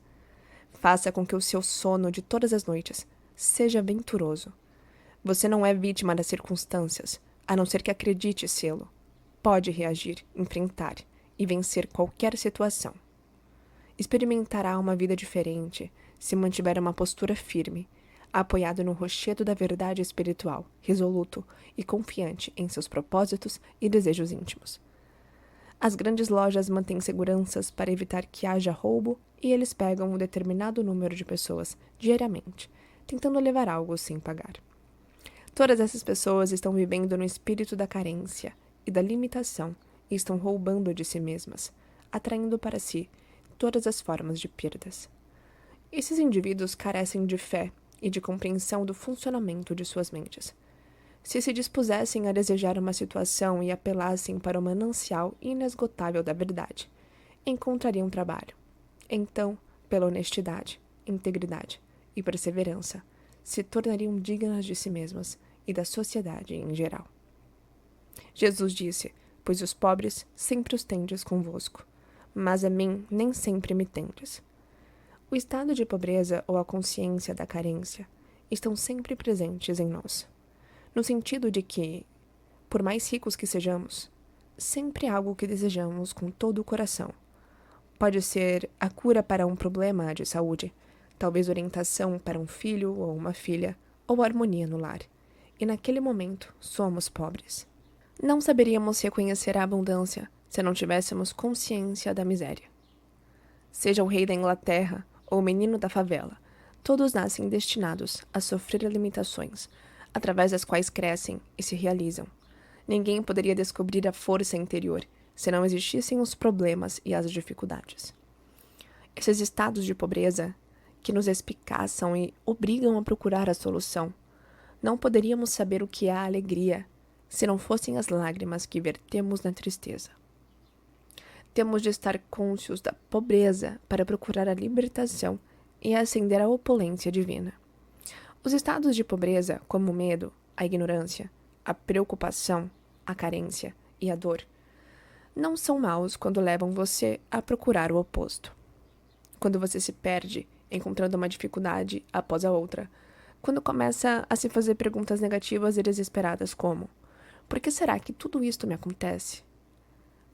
Faça com que o seu sono de todas as noites seja venturoso. Você não é vítima das circunstâncias, a não ser que acredite sê-lo. Pode reagir, enfrentar e vencer qualquer situação. Experimentará uma vida diferente se mantiver uma postura firme, apoiado no rochedo da verdade espiritual, resoluto e confiante em seus propósitos e desejos íntimos. As grandes lojas mantêm seguranças para evitar que haja roubo e eles pegam um determinado número de pessoas diariamente, tentando levar algo sem pagar. Todas essas pessoas estão vivendo no espírito da carência e da limitação e estão roubando de si mesmas, atraindo para si todas as formas de perdas. Esses indivíduos carecem de fé e de compreensão do funcionamento de suas mentes. Se dispusessem a desejar uma situação e apelassem para o manancial inesgotável da verdade, encontrariam trabalho. Então, pela honestidade, integridade e perseverança, se tornariam dignas de si mesmas e da sociedade em geral. Jesus disse: pois os pobres sempre os tendes convosco, mas a mim nem sempre me tendes. O estado de pobreza ou a consciência da carência estão sempre presentes em nós, no sentido de que, por mais ricos que sejamos, sempre há algo que desejamos com todo o coração. Pode ser a cura para um problema de saúde, talvez orientação para um filho ou uma filha, ou harmonia no lar. E naquele momento somos pobres. Não saberíamos reconhecer a abundância se não tivéssemos consciência da miséria. Seja o rei da Inglaterra ou o menino da favela, todos nascem destinados a sofrer limitações, através das quais crescem e se realizam. Ninguém poderia descobrir a força interior se não existissem os problemas e as dificuldades. Esses estados de pobreza, que nos espicaçam e obrigam a procurar a solução, não poderíamos saber o que é a alegria se não fossem as lágrimas que vertemos na tristeza. Temos de estar cônscios da pobreza para procurar a libertação e ascender à opulência divina. Os estados de pobreza, como o medo, a ignorância, a preocupação, a carência e a dor, não são maus quando levam você a procurar o oposto. Quando você se perde, encontrando uma dificuldade após a outra, quando começa a se fazer perguntas negativas e desesperadas como: por que será que tudo isto me acontece?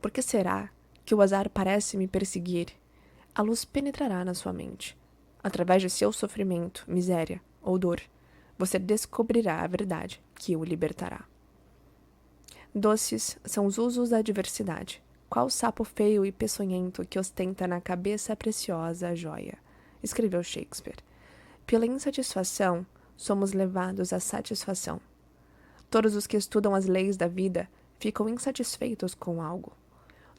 Por que será que o azar parece me perseguir? A luz penetrará na sua mente. Através de seu sofrimento, miséria ou dor, você descobrirá a verdade que o libertará. Doces são os usos da adversidade, qual sapo feio e peçonhento que ostenta na cabeça a preciosa joia, escreveu Shakespeare. Pela insatisfação, somos levados à satisfação. Todos os que estudam as leis da vida ficam insatisfeitos com algo.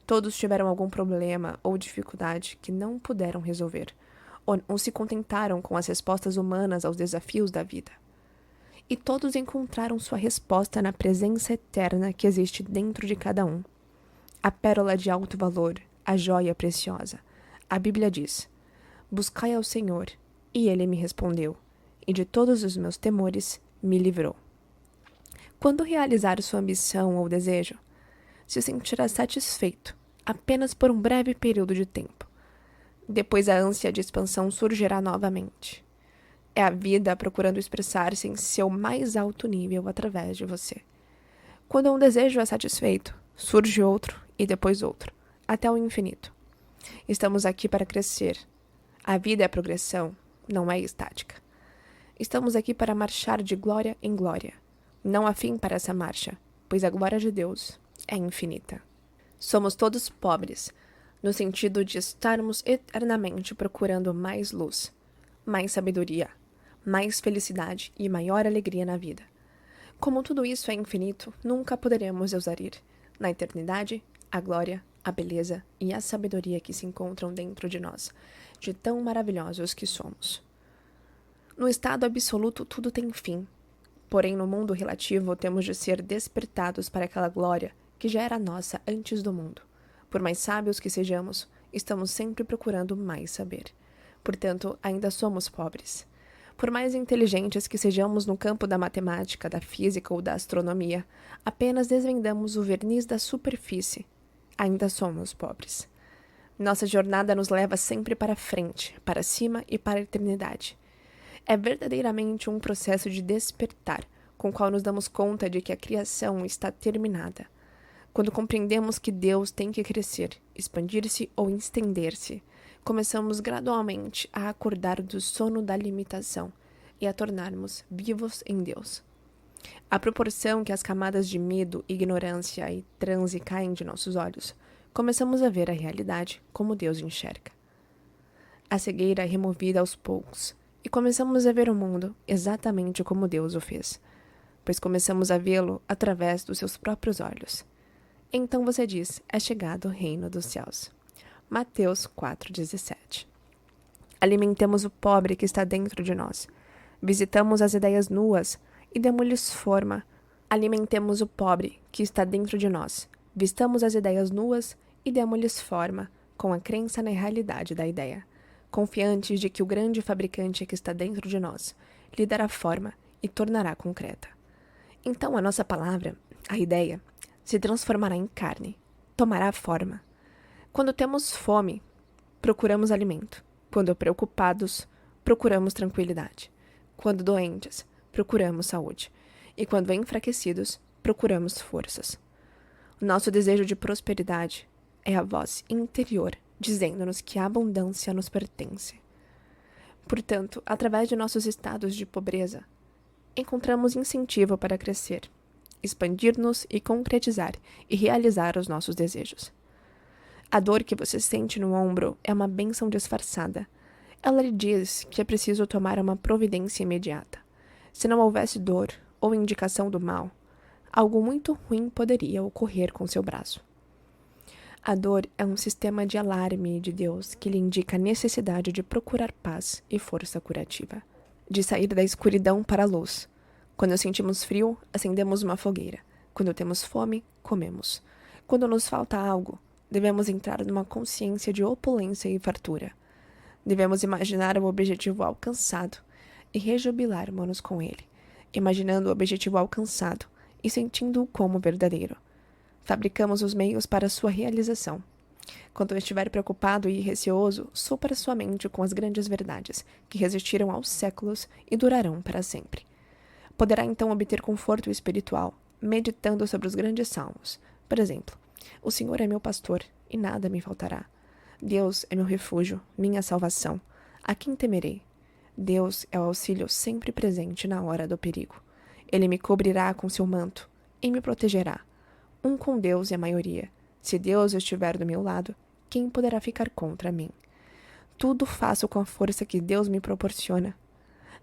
Todos tiveram algum problema ou dificuldade que não puderam resolver, ou se contentaram com as respostas humanas aos desafios da vida. E todos encontraram sua resposta na presença eterna que existe dentro de cada um. A pérola de alto valor, a joia preciosa. A Bíblia diz: Buscai ao Senhor, e ele me respondeu, e de todos os meus temores me livrou. Quando realizar sua ambição ou desejo, se sentirá satisfeito apenas por um breve período de tempo. Depois a ânsia de expansão surgirá novamente. É a vida procurando expressar-se em seu mais alto nível através de você. Quando um desejo é satisfeito, surge outro e depois outro, até o infinito. Estamos aqui para crescer. A vida é progressão, não é estática. Estamos aqui para marchar de glória em glória. Não há fim para essa marcha, pois a glória de Deus é infinita. Somos todos pobres, no sentido de estarmos eternamente procurando mais luz, mais sabedoria, mais felicidade e maior alegria na vida. Como tudo isso é infinito, nunca poderemos exaurir, na eternidade, a glória, a beleza e a sabedoria que se encontram dentro de nós, de tão maravilhosos que somos. No estado absoluto, tudo tem fim. Porém, no mundo relativo, temos de ser despertados para aquela glória que já era nossa antes do mundo. Por mais sábios que sejamos, estamos sempre procurando mais saber. Portanto, ainda somos pobres. Por mais inteligentes que sejamos no campo da matemática, da física ou da astronomia, apenas desvendamos o verniz da superfície. Ainda somos pobres. Nossa jornada nos leva sempre para frente, para cima e para a eternidade. É verdadeiramente um processo de despertar, com o qual nos damos conta de que a criação está terminada. Quando compreendemos que Deus tem que crescer, expandir-se ou estender-se, começamos gradualmente a acordar do sono da limitação e a tornarmos vivos em Deus. À proporção que as camadas de medo, ignorância e transe caem de nossos olhos, começamos a ver a realidade como Deus enxerga. A cegueira é removida aos poucos e começamos a ver o mundo exatamente como Deus o fez, pois começamos a vê-lo através dos seus próprios olhos. Então você diz, é chegado o reino dos céus. Mateus 4,17. Alimentemos o pobre que está dentro de nós. Visitamos as ideias nuas e demos-lhes forma. Alimentemos o pobre que está dentro de nós. Vistamos as ideias nuas e demos-lhes forma, com a crença na realidade da ideia, confiantes de que o grande fabricante que está dentro de nós lhe dará forma e tornará concreta. Então a nossa palavra, a ideia, se transformará em carne, tomará forma. Quando temos fome, procuramos alimento. Quando preocupados, procuramos tranquilidade. Quando doentes, procuramos saúde. E quando enfraquecidos, procuramos forças. O nosso desejo de prosperidade é a voz interior, dizendo-nos que a abundância nos pertence. Portanto, através de nossos estados de pobreza, encontramos incentivo para crescer, expandir-nos e concretizar e realizar os nossos desejos. A dor que você sente no ombro é uma bênção disfarçada. Ela lhe diz que é preciso tomar uma providência imediata. Se não houvesse dor ou indicação do mal, algo muito ruim poderia ocorrer com seu braço. A dor é um sistema de alarme de Deus que lhe indica a necessidade de procurar paz e força curativa, de sair da escuridão para a luz. Quando sentimos frio, acendemos uma fogueira. Quando temos fome, comemos. Quando nos falta algo, devemos entrar numa consciência de opulência e fartura. Devemos imaginar o objetivo alcançado e rejubilarmos-nos com ele, imaginando o objetivo alcançado e sentindo-o como verdadeiro. Fabricamos os meios para sua realização. Quando estiver preocupado e receoso, supra sua mente com as grandes verdades, que resistiram aos séculos e durarão para sempre. Poderá então obter conforto espiritual, meditando sobre os grandes salmos. Por exemplo, o Senhor é meu pastor, e nada me faltará. Deus é meu refúgio, minha salvação. A quem temerei? Deus é o auxílio sempre presente na hora do perigo. Ele me cobrirá com seu manto e me protegerá. Um com Deus é a maioria. Se Deus estiver do meu lado, quem poderá ficar contra mim? Tudo faço com a força que Deus me proporciona.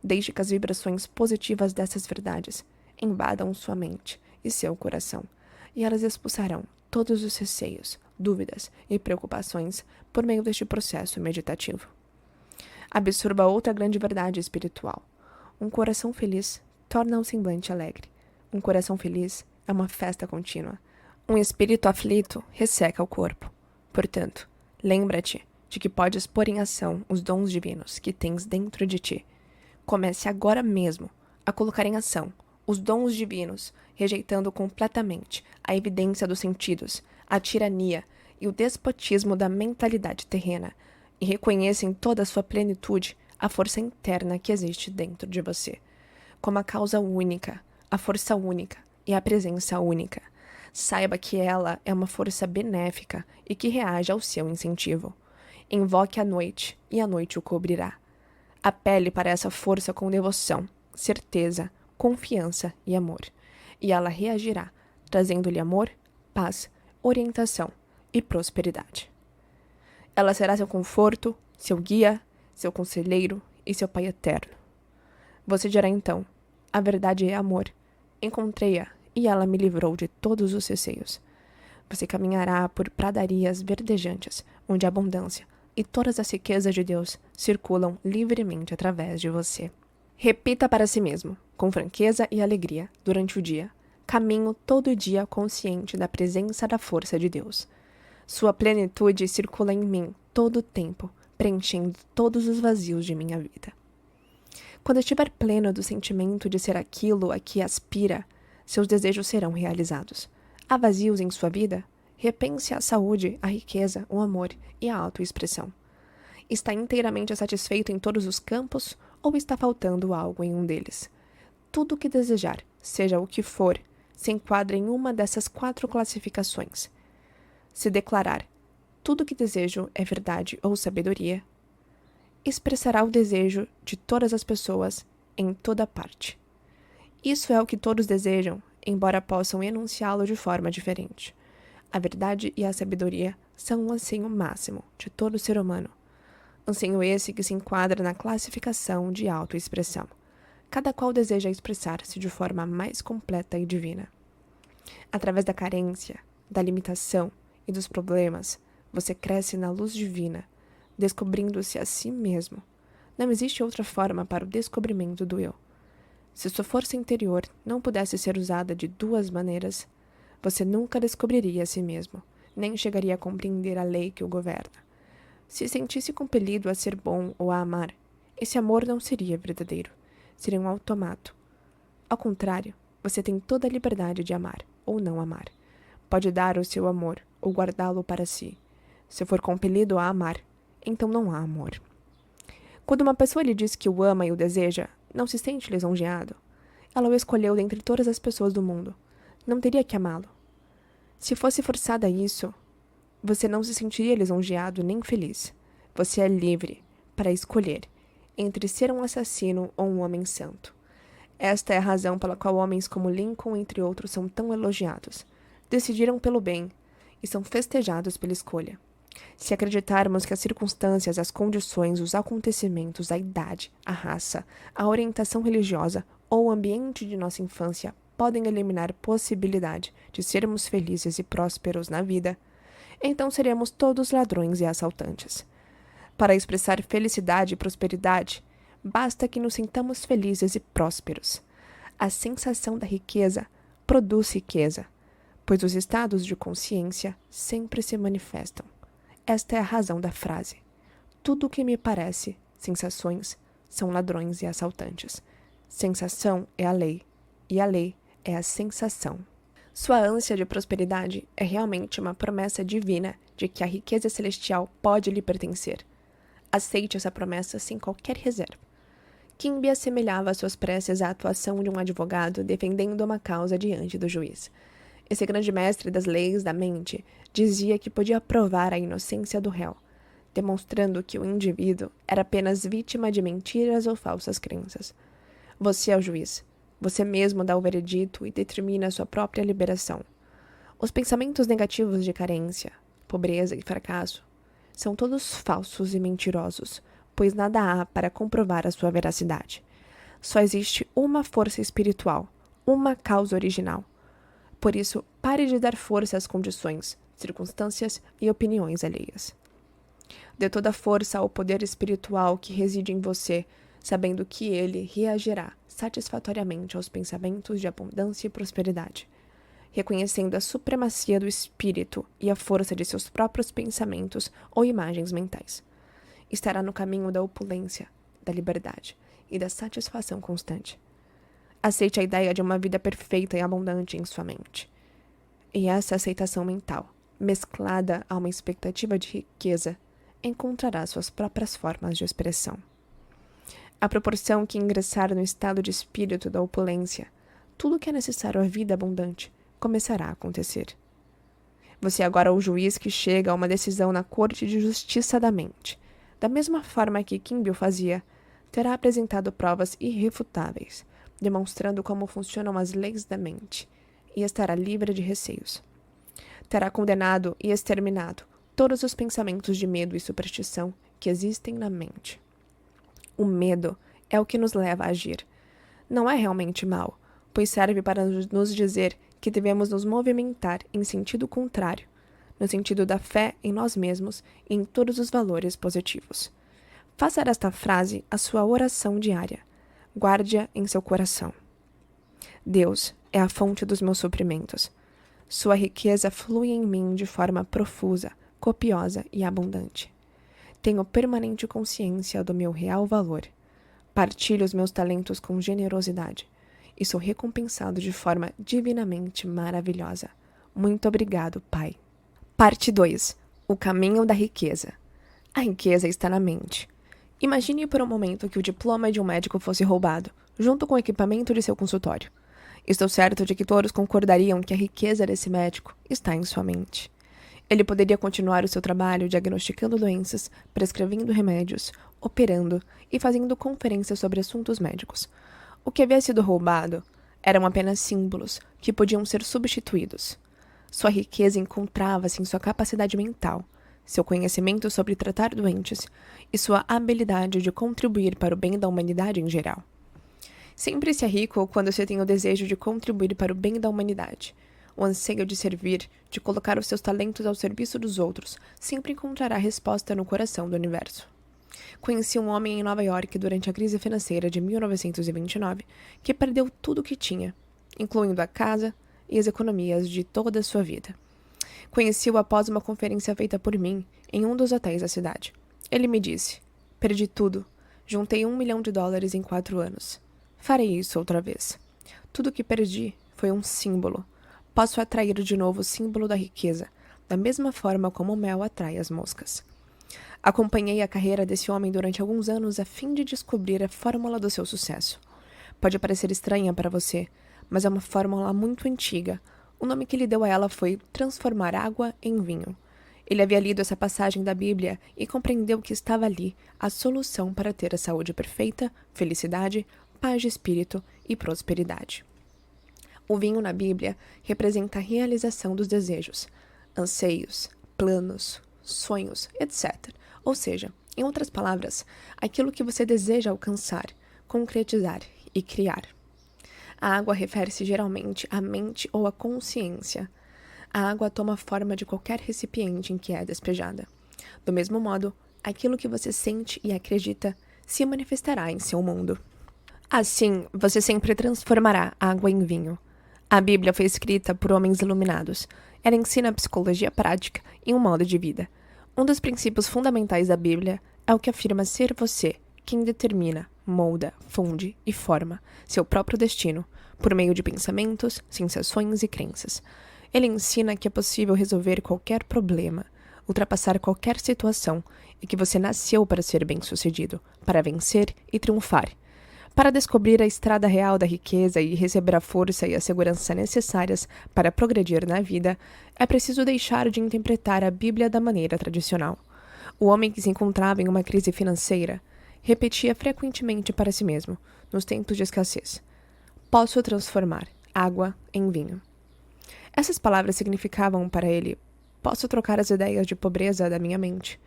Deixe que as vibrações positivas dessas verdades invadam sua mente e seu coração, e elas expulsarão todos os receios, dúvidas e preocupações por meio deste processo meditativo. Absorva outra grande verdade espiritual. Um coração feliz torna o semblante alegre. Um coração feliz é uma festa contínua. Um espírito aflito resseca o corpo. Portanto, lembra-te de que podes pôr em ação os dons divinos que tens dentro de ti. Comece agora mesmo a colocar em ação os dons divinos, rejeitando completamente a evidência dos sentidos, a tirania e o despotismo da mentalidade terrena, e reconheça em toda a sua plenitude a força interna que existe dentro de você, como a causa única, a força única e a presença única. Saiba que ela é uma força benéfica e que reage ao seu incentivo. Invoque a noite, e a noite o cobrirá. Apele para essa força com devoção, certeza, confiança e amor, e ela reagirá, trazendo-lhe amor, paz, orientação e prosperidade. Ela será seu conforto, seu guia, seu conselheiro e seu Pai eterno. Você dirá então: a verdade é amor. Encontrei-a e ela me livrou de todos os receios. Você caminhará por pradarias verdejantes, onde a abundância e todas as riquezas de Deus circulam livremente através de você. Repita para si mesmo, com franqueza e alegria, durante o dia: caminho todo dia consciente da presença da força de Deus. Sua plenitude circula em mim todo o tempo, preenchendo todos os vazios de minha vida. Quando estiver pleno do sentimento de ser aquilo a que aspira, seus desejos serão realizados. Há vazios em sua vida? Repense a saúde, a riqueza, o amor e a autoexpressão. Está inteiramente satisfeito em todos os campos ou está faltando algo em um deles? Tudo o que desejar, seja o que for, se enquadra em uma dessas 4 classificações. Se declarar: tudo o que desejo é verdade ou sabedoria, expressará o desejo de todas as pessoas em toda parte. Isso é o que todos desejam, embora possam enunciá-lo de forma diferente. A verdade e a sabedoria são um anseio máximo de todo ser humano. Anseio esse que se enquadra na classificação de autoexpressão. Cada qual deseja expressar-se de forma mais completa e divina. Através da carência, da limitação e dos problemas, você cresce na luz divina, descobrindo-se a si mesmo. Não existe outra forma para o descobrimento do eu. Se sua força interior não pudesse ser usada de 2 maneiras, você nunca descobriria a si mesmo, nem chegaria a compreender a lei que o governa. Se sentisse compelido a ser bom ou a amar, esse amor não seria verdadeiro, seria um automato. Ao contrário, você tem toda a liberdade de amar ou não amar. Pode dar o seu amor ou guardá-lo para si. Se for compelido a amar, então não há amor. Quando uma pessoa lhe diz que o ama e o deseja, não se sente lisonjeado. Ela o escolheu dentre todas as pessoas do mundo. Não teria que amá-lo. Se fosse forçada a isso, você não se sentiria lisonjeado nem feliz. Você é livre para escolher entre ser um assassino ou um homem santo. Esta é a razão pela qual homens como Lincoln, entre outros, são tão elogiados. Decidiram pelo bem e são festejados pela escolha. Se acreditarmos que as circunstâncias, as condições, os acontecimentos, a idade, a raça, a orientação religiosa ou o ambiente de nossa infância podem eliminar possibilidade de sermos felizes e prósperos na vida, então seremos todos ladrões e assaltantes. Para expressar felicidade e prosperidade, basta que nos sintamos felizes e prósperos. A sensação da riqueza produz riqueza, pois os estados de consciência sempre se manifestam. Esta é a razão da frase: tudo o que me parece sensações são ladrões e assaltantes. Sensação é a lei, e a lei é a sensação. Sua ânsia de prosperidade é realmente uma promessa divina de que a riqueza celestial pode lhe pertencer. Aceite essa promessa sem qualquer reserva. Quimby assemelhava suas preces à atuação de um advogado defendendo uma causa diante do juiz. Esse grande mestre das leis da mente dizia que podia provar a inocência do réu, demonstrando que o indivíduo era apenas vítima de mentiras ou falsas crenças. Você é o juiz. Você mesmo dá o veredito e determina a sua própria liberação. Os pensamentos negativos de carência, pobreza e fracasso são todos falsos e mentirosos, pois nada há para comprovar a sua veracidade. Só existe uma força espiritual, uma causa original. Por isso, pare de dar força às condições, circunstâncias e opiniões alheias. Dê toda a força ao poder espiritual que reside em você, sabendo que ele reagirá satisfatoriamente aos pensamentos de abundância e prosperidade. reconhecendo a supremacia do espírito e a força de seus próprios pensamentos ou imagens mentais. Estará no caminho da opulência, da liberdade e da satisfação constante. Aceite a ideia de uma vida perfeita e abundante em sua mente. E essa aceitação mental, mesclada a uma expectativa de riqueza, encontrará suas próprias formas de expressão. À proporção que ingressar no estado de espírito da opulência, tudo o que é necessário à vida abundante começará a acontecer. Você agora é o juiz que chega a uma decisão na Corte de Justiça da Mente. Da mesma forma que Kimball fazia, terá apresentado provas irrefutáveis, demonstrando como funcionam as leis da mente, e estará livre de receios. Terá condenado e exterminado todos os pensamentos de medo e superstição que existem na mente. O medo é o que nos leva a agir. Não é realmente mal, pois serve para nos dizer que devemos nos movimentar em sentido contrário, no sentido da fé em nós mesmos e em todos os valores positivos. Faça desta frase a sua oração diária. Guarde-a em seu coração. Deus é a fonte dos meus suprimentos. Sua riqueza flui em mim de forma profusa, copiosa e abundante. Tenho permanente consciência do meu real valor. Partilho os meus talentos com generosidade e sou recompensado de forma divinamente maravilhosa. Muito obrigado, Pai. Parte 2. O caminho da riqueza. A riqueza está na mente. Imagine por um momento que o diploma de um médico fosse roubado, junto com o equipamento de seu consultório. Estou certo de que todos concordariam que a riqueza desse médico está em sua mente. Ele poderia continuar o seu trabalho diagnosticando doenças, prescrevendo remédios, operando e fazendo conferências sobre assuntos médicos. O que havia sido roubado eram apenas símbolos que podiam ser substituídos. Sua riqueza encontrava-se em sua capacidade mental, seu conhecimento sobre tratar doentes e sua habilidade de contribuir para o bem da humanidade em geral. Sempre se é rico quando se tem o desejo de contribuir para o bem da humanidade. O anseio de servir, de colocar os seus talentos ao serviço dos outros, sempre encontrará resposta no coração do universo. Conheci um homem em Nova York durante a crise financeira de 1929 que perdeu tudo o que tinha, incluindo a casa e as economias de toda a sua vida. Conheci-o após uma conferência feita por mim em um dos hotéis da cidade. Ele me disse: perdi tudo. Juntei $1 milhão em 4 anos. Farei isso outra vez. Tudo o que perdi foi um símbolo. Posso atrair de novo o símbolo da riqueza, da mesma forma como o mel atrai as moscas. Acompanhei a carreira desse homem durante alguns anos a fim de descobrir a fórmula do seu sucesso. Pode parecer estranha para você, mas é uma fórmula muito antiga. O nome que ele deu a ela foi transformar água em vinho. Ele havia lido essa passagem da Bíblia e compreendeu que estava ali a solução para ter a saúde perfeita, felicidade, paz de espírito e prosperidade. O vinho na Bíblia representa a realização dos desejos, anseios, planos, sonhos, etc. Ou seja, em outras palavras, aquilo que você deseja alcançar, concretizar e criar. A água refere-se geralmente à mente ou à consciência. A água toma a forma de qualquer recipiente em que é despejada. Do mesmo modo, aquilo que você sente e acredita se manifestará em seu mundo. Assim, você sempre transformará água em vinho. A Bíblia foi escrita por homens iluminados. Ela ensina a psicologia prática e um modo de vida. Um dos princípios fundamentais da Bíblia é o que afirma ser você quem determina, molda, funde e forma seu próprio destino por meio de pensamentos, sensações e crenças. Ele ensina que é possível resolver qualquer problema, ultrapassar qualquer situação e que você nasceu para ser bem-sucedido, para vencer e triunfar. Para descobrir a estrada real da riqueza e receber a força e a segurança necessárias para progredir na vida, é preciso deixar de interpretar a Bíblia da maneira tradicional. O homem que se encontrava em uma crise financeira repetia frequentemente para si mesmo, nos tempos de escassez: posso transformar água em vinho. Essas palavras significavam para ele: posso trocar as ideias de pobreza da minha mente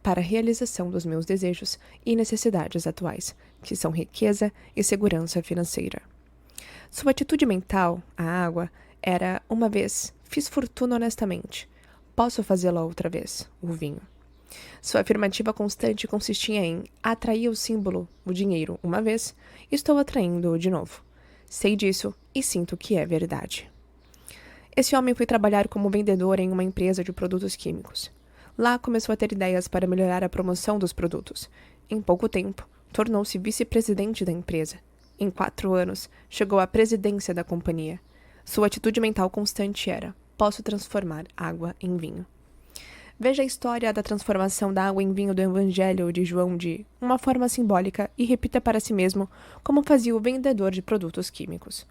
para a realização dos meus desejos e necessidades atuais, que são riqueza e segurança financeira. Sua atitude mental, a água, era: uma vez, fiz fortuna honestamente. Posso fazê-la outra vez, o vinho. Sua afirmativa constante consistia em: atrair o símbolo, o dinheiro, uma vez, estou atraindo-o de novo. Sei disso e sinto que é verdade. Esse homem foi trabalhar como vendedor em uma empresa de produtos químicos. Lá começou a ter ideias para melhorar a promoção dos produtos. Em pouco tempo, tornou-se vice-presidente da empresa. Em 4 anos, chegou à presidência da companhia. Sua atitude mental constante era: posso transformar água em vinho. Veja a história da transformação da água em vinho do Evangelho de João de uma forma simbólica e repita para si mesmo como fazia o vendedor de produtos químicos.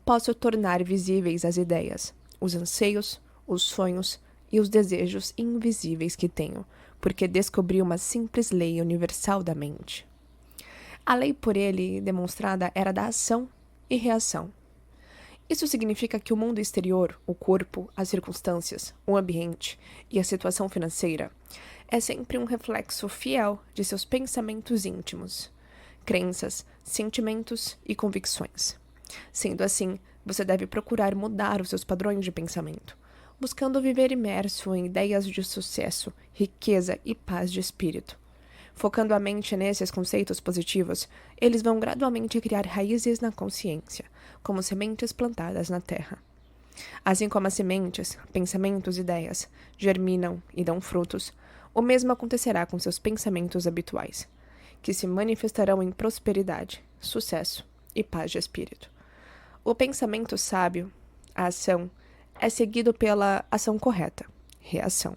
Posso tornar visíveis as ideias, os anseios, os sonhos e os desejos invisíveis que tenho, porque descobri uma simples lei universal da mente. A lei por ele demonstrada era da ação e reação. Isso significa que o mundo exterior, o corpo, as circunstâncias, o ambiente e a situação financeira é sempre um reflexo fiel de seus pensamentos íntimos, crenças, sentimentos e convicções. Sendo assim, você deve procurar mudar os seus padrões de pensamento, buscando viver imerso em ideias de sucesso, riqueza e paz de espírito. Focando a mente nesses conceitos positivos, eles vão gradualmente criar raízes na consciência, como sementes plantadas na terra. Assim como as sementes, pensamentos e ideias germinam e dão frutos, o mesmo acontecerá com seus pensamentos habituais, que se manifestarão em prosperidade, sucesso e paz de espírito. O pensamento sábio, a ação, é seguido pela ação correta, reação.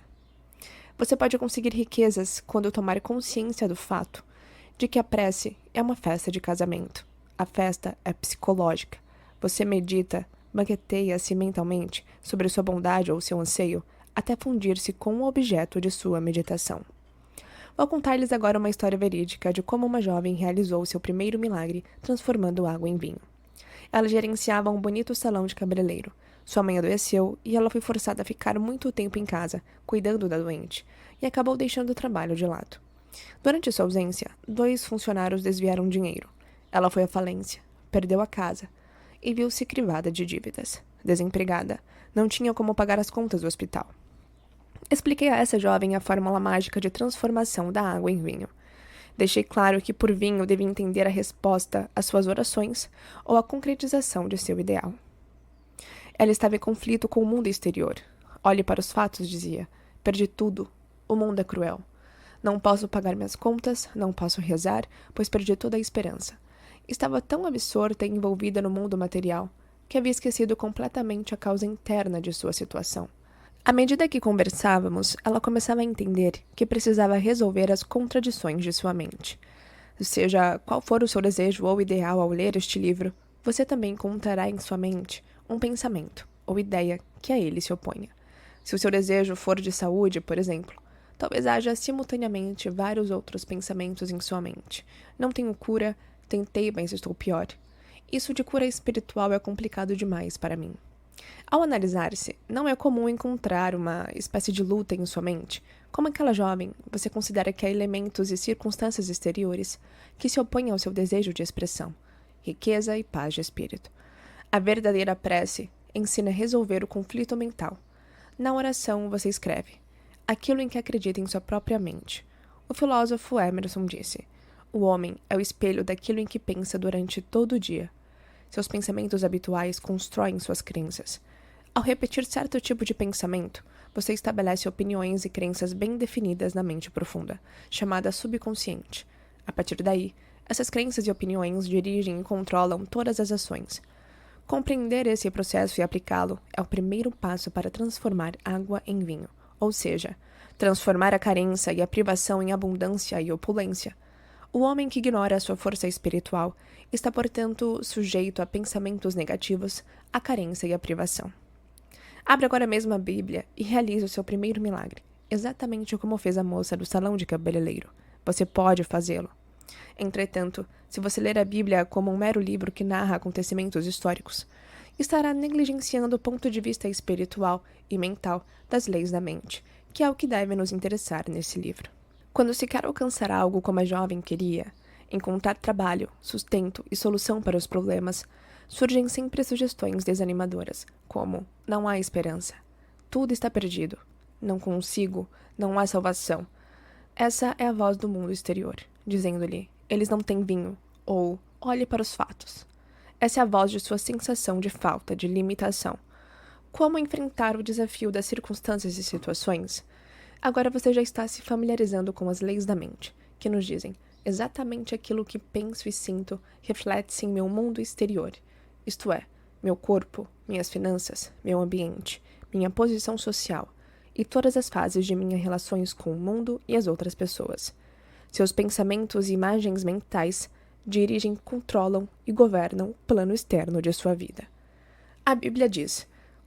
Você pode conseguir riquezas quando tomar consciência do fato de que a prece é uma festa de casamento. A festa é psicológica. Você medita, banqueteia-se mentalmente sobre sua bondade ou seu anseio até fundir-se com o objeto de sua meditação. Vou contar-lhes agora uma história verídica de como uma jovem realizou seu primeiro milagre transformando água em vinho. Ela gerenciava um bonito salão de cabeleireiro. Sua mãe adoeceu e ela foi forçada a ficar muito tempo em casa, cuidando da doente, e acabou deixando o trabalho de lado. Durante sua ausência, 2 funcionários desviaram dinheiro. Ela foi à falência, perdeu a casa e viu-se crivada de dívidas. Desempregada, não tinha como pagar as contas do hospital. Expliquei a essa jovem a fórmula mágica de transformação da água em vinho. Deixei claro que por vinho devia entender a resposta às suas orações ou a concretização de seu ideal. Ela estava em conflito com o mundo exterior. Olhe para os fatos, dizia. Perdi tudo. O mundo é cruel. Não posso pagar minhas contas, não posso rezar, pois perdi toda a esperança. Estava tão absorta e envolvida no mundo material que havia esquecido completamente a causa interna de sua situação. À medida que conversávamos, ela começava a entender que precisava resolver as contradições de sua mente. Seja qual for o seu desejo ou ideal ao ler este livro, você também encontrará em sua mente um pensamento ou ideia que a ele se oponha. Se o seu desejo for de saúde, por exemplo, talvez haja simultaneamente vários outros pensamentos em sua mente. Não tenho cura, tentei, mas estou pior. Isso de cura espiritual é complicado demais para mim. Ao analisar-se, não é comum encontrar uma espécie de luta em sua mente. Como aquela jovem, você considera que há elementos e circunstâncias exteriores que se opõem ao seu desejo de expressão, riqueza e paz de espírito. A verdadeira prece ensina a resolver o conflito mental. Na oração, você escreve aquilo em que acredita em sua própria mente. O filósofo Emerson disse: o homem é o espelho daquilo em que pensa durante todo o dia. Seus pensamentos habituais constroem suas crenças. Ao repetir certo tipo de pensamento, você estabelece opiniões e crenças bem definidas na mente profunda, chamada subconsciente. A partir daí, essas crenças e opiniões dirigem e controlam todas as ações. Compreender esse processo e aplicá-lo é o primeiro passo para transformar água em vinho, ou seja, transformar a carência e a privação em abundância e opulência. O homem que ignora a sua força espiritual está, portanto, sujeito a pensamentos negativos, a carência e a privação. Abra agora mesmo a Bíblia e realize o seu primeiro milagre, exatamente como fez a moça do salão de cabeleireiro. Você pode fazê-lo. Entretanto, se você ler a Bíblia como um mero livro que narra acontecimentos históricos, estará negligenciando o ponto de vista espiritual e mental das leis da mente, que é o que deve nos interessar nesse livro. Quando se quer alcançar algo como a jovem queria, encontrar trabalho, sustento e solução para os problemas, surgem sempre sugestões desanimadoras, como: não há esperança, tudo está perdido, não consigo, não há salvação. Essa é a voz do mundo exterior, dizendo-lhe: eles não têm vinho, ou olhe para os fatos. Essa é a voz de sua sensação de falta, de limitação. Como enfrentar o desafio das circunstâncias e situações? Agora você já está se familiarizando com as leis da mente, que nos dizem exatamente aquilo que penso e sinto reflete-se em meu mundo exterior, isto é, meu corpo, minhas finanças, meu ambiente, minha posição social e todas as fases de minhas relações com o mundo e as outras pessoas. Seus pensamentos e imagens mentais dirigem, controlam e governam o plano externo de sua vida. A Bíblia diz: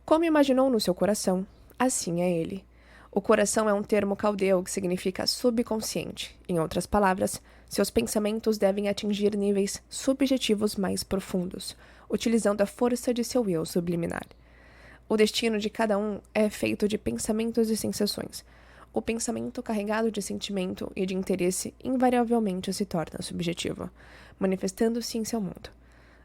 como imaginou no seu coração, assim é ele. O coração é um termo caldeu que significa subconsciente. Em outras palavras, seus pensamentos devem atingir níveis subjetivos mais profundos, utilizando a força de seu eu subliminar. O destino de cada um é feito de pensamentos e sensações. O pensamento carregado de sentimento e de interesse invariavelmente se torna subjetivo, manifestando-se em seu mundo.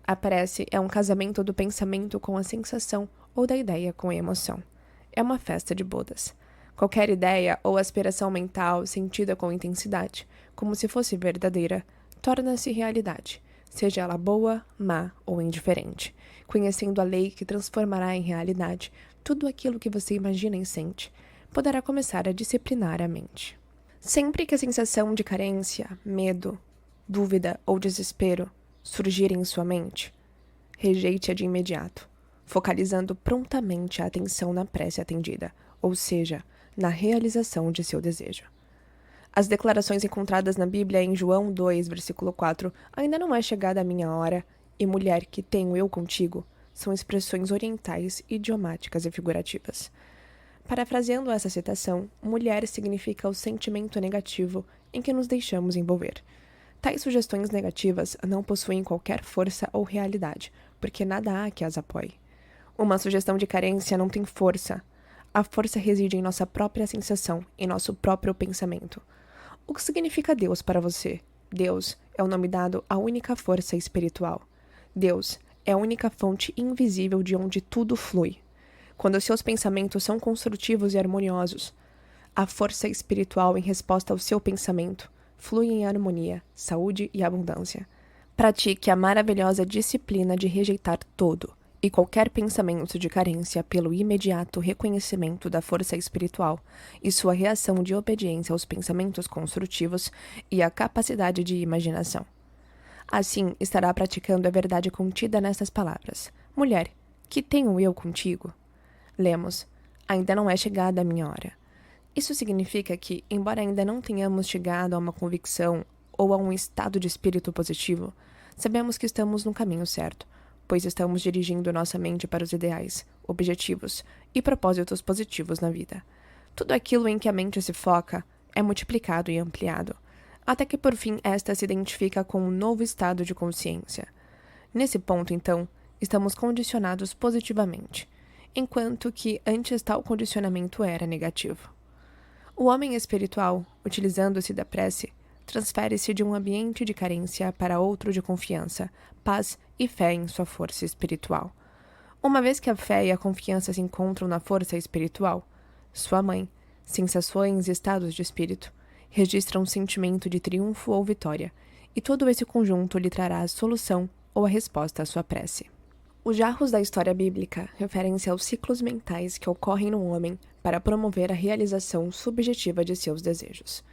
A prece é um casamento do pensamento com a sensação ou da ideia com a emoção. É uma festa de bodas. Qualquer ideia ou aspiração mental sentida com intensidade, como se fosse verdadeira, torna-se realidade, seja ela boa, má ou indiferente, conhecendo a lei que transformará em realidade tudo aquilo que você imagina e sente, poderá começar a disciplinar a mente. Sempre que a sensação de carência, medo, dúvida ou desespero surgir em sua mente, rejeite-a de imediato, focalizando prontamente a atenção na prece atendida, ou seja, na realização de seu desejo. As declarações encontradas na Bíblia em João 2, versículo 4, ainda não é chegada a minha hora, e mulher que tenho eu contigo, são expressões orientais, idiomáticas e figurativas. Parafraseando essa citação, mulher significa o sentimento negativo em que nos deixamos envolver. Tais sugestões negativas não possuem qualquer força ou realidade, porque nada há que as apoie. Uma sugestão de carência não tem força. A força reside em nossa própria sensação, em nosso próprio pensamento. O que significa Deus para você? Deus é o nome dado à única força espiritual. Deus é a única fonte invisível de onde tudo flui. Quando seus pensamentos são construtivos e harmoniosos, a força espiritual em resposta ao seu pensamento flui em harmonia, saúde e abundância. Pratique a maravilhosa disciplina de rejeitar todo e qualquer pensamento de carência pelo imediato reconhecimento da força espiritual e sua reação de obediência aos pensamentos construtivos e à capacidade de imaginação. Assim, estará praticando a verdade contida nessas palavras. Mulher, que tenho eu contigo? Lemos: ainda não é chegada a minha hora. Isso significa que, embora ainda não tenhamos chegado a uma convicção ou a um estado de espírito positivo, sabemos que estamos no caminho certo, pois estamos dirigindo nossa mente para os ideais, objetivos e propósitos positivos na vida. Tudo aquilo em que a mente se foca é multiplicado e ampliado, até que por fim esta se identifica com um novo estado de consciência. Nesse ponto, então, estamos condicionados positivamente, enquanto que antes tal condicionamento era negativo. O homem espiritual, utilizando-se da prece, transfere-se de um ambiente de carência para outro de confiança, paz e fé em sua força espiritual. Uma vez que a fé e a confiança se encontram na força espiritual, sua mãe, sensações e estados de espírito, registra um sentimento de triunfo ou vitória, e todo esse conjunto lhe trará a solução ou a resposta à sua prece. Os jarros da história bíblica referem-se aos ciclos mentais que ocorrem no homem para promover a realização subjetiva de seus desejos.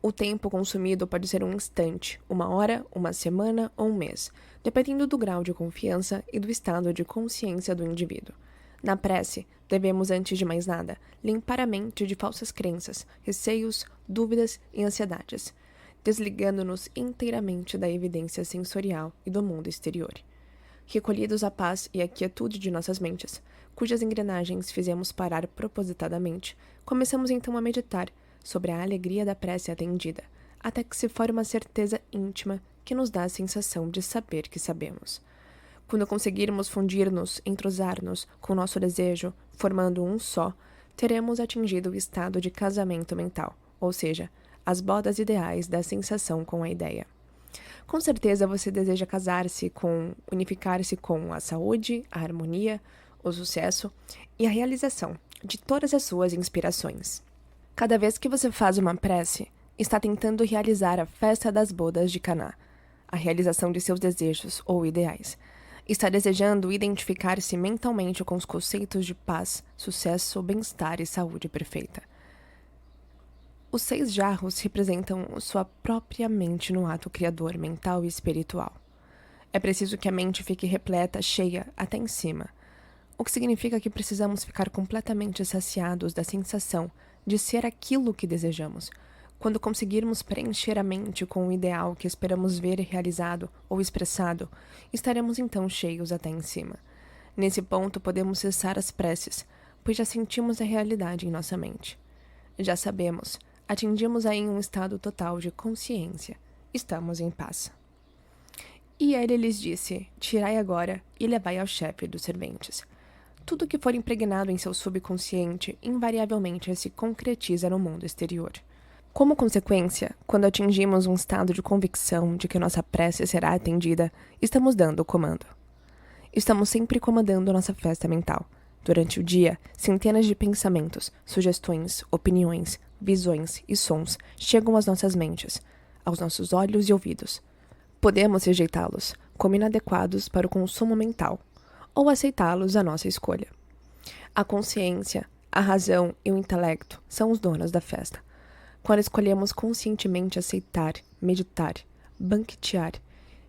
O tempo consumido pode ser um instante, uma hora, uma semana ou um mês, dependendo do grau de confiança e do estado de consciência do indivíduo. Na prece, devemos, antes de mais nada, limpar a mente de falsas crenças, receios, dúvidas e ansiedades, desligando-nos inteiramente da evidência sensorial e do mundo exterior. Recolhidos à paz e à quietude de nossas mentes, cujas engrenagens fizemos parar propositadamente, começamos então a meditar sobre a alegria da prece atendida, até que se forme uma certeza íntima que nos dá a sensação de saber que sabemos. Quando conseguirmos fundir-nos, entrosar-nos com o nosso desejo, formando um só, teremos atingido o estado de casamento mental, ou seja, as bodas ideais da sensação com a ideia. Com certeza você deseja unificar-se com a saúde, a harmonia, o sucesso e a realização de todas as suas inspirações. Cada vez que você faz uma prece, está tentando realizar a festa das bodas de Caná, a realização de seus desejos ou ideais. Está desejando identificar-se mentalmente com os conceitos de paz, sucesso, bem-estar e saúde perfeita. Os 6 jarros representam sua própria mente no ato criador mental e espiritual. É preciso que a mente fique repleta, cheia, até em cima, o que significa que precisamos ficar completamente saciados da sensação de ser aquilo que desejamos. Quando conseguirmos preencher a mente com o ideal que esperamos ver realizado ou expressado, estaremos então cheios até em cima. Nesse ponto, podemos cessar as preces, pois já sentimos a realidade em nossa mente. Já sabemos, atingimos aí um estado total de consciência. Estamos em paz. E ele lhes disse: tirai agora e levai ao chefe dos serventes. Tudo que for impregnado em seu subconsciente invariavelmente se concretiza no mundo exterior. Como consequência, quando atingimos um estado de convicção de que nossa prece será atendida, estamos dando o comando. Estamos sempre comandando nossa festa mental. Durante o dia, centenas de pensamentos, sugestões, opiniões, visões e sons chegam às nossas mentes, aos nossos olhos e ouvidos. Podemos rejeitá-los como inadequados para o consumo mental, ou aceitá-los à nossa escolha. A consciência, a razão e o intelecto são os donos da festa. Quando escolhemos conscientemente aceitar, meditar, banquetear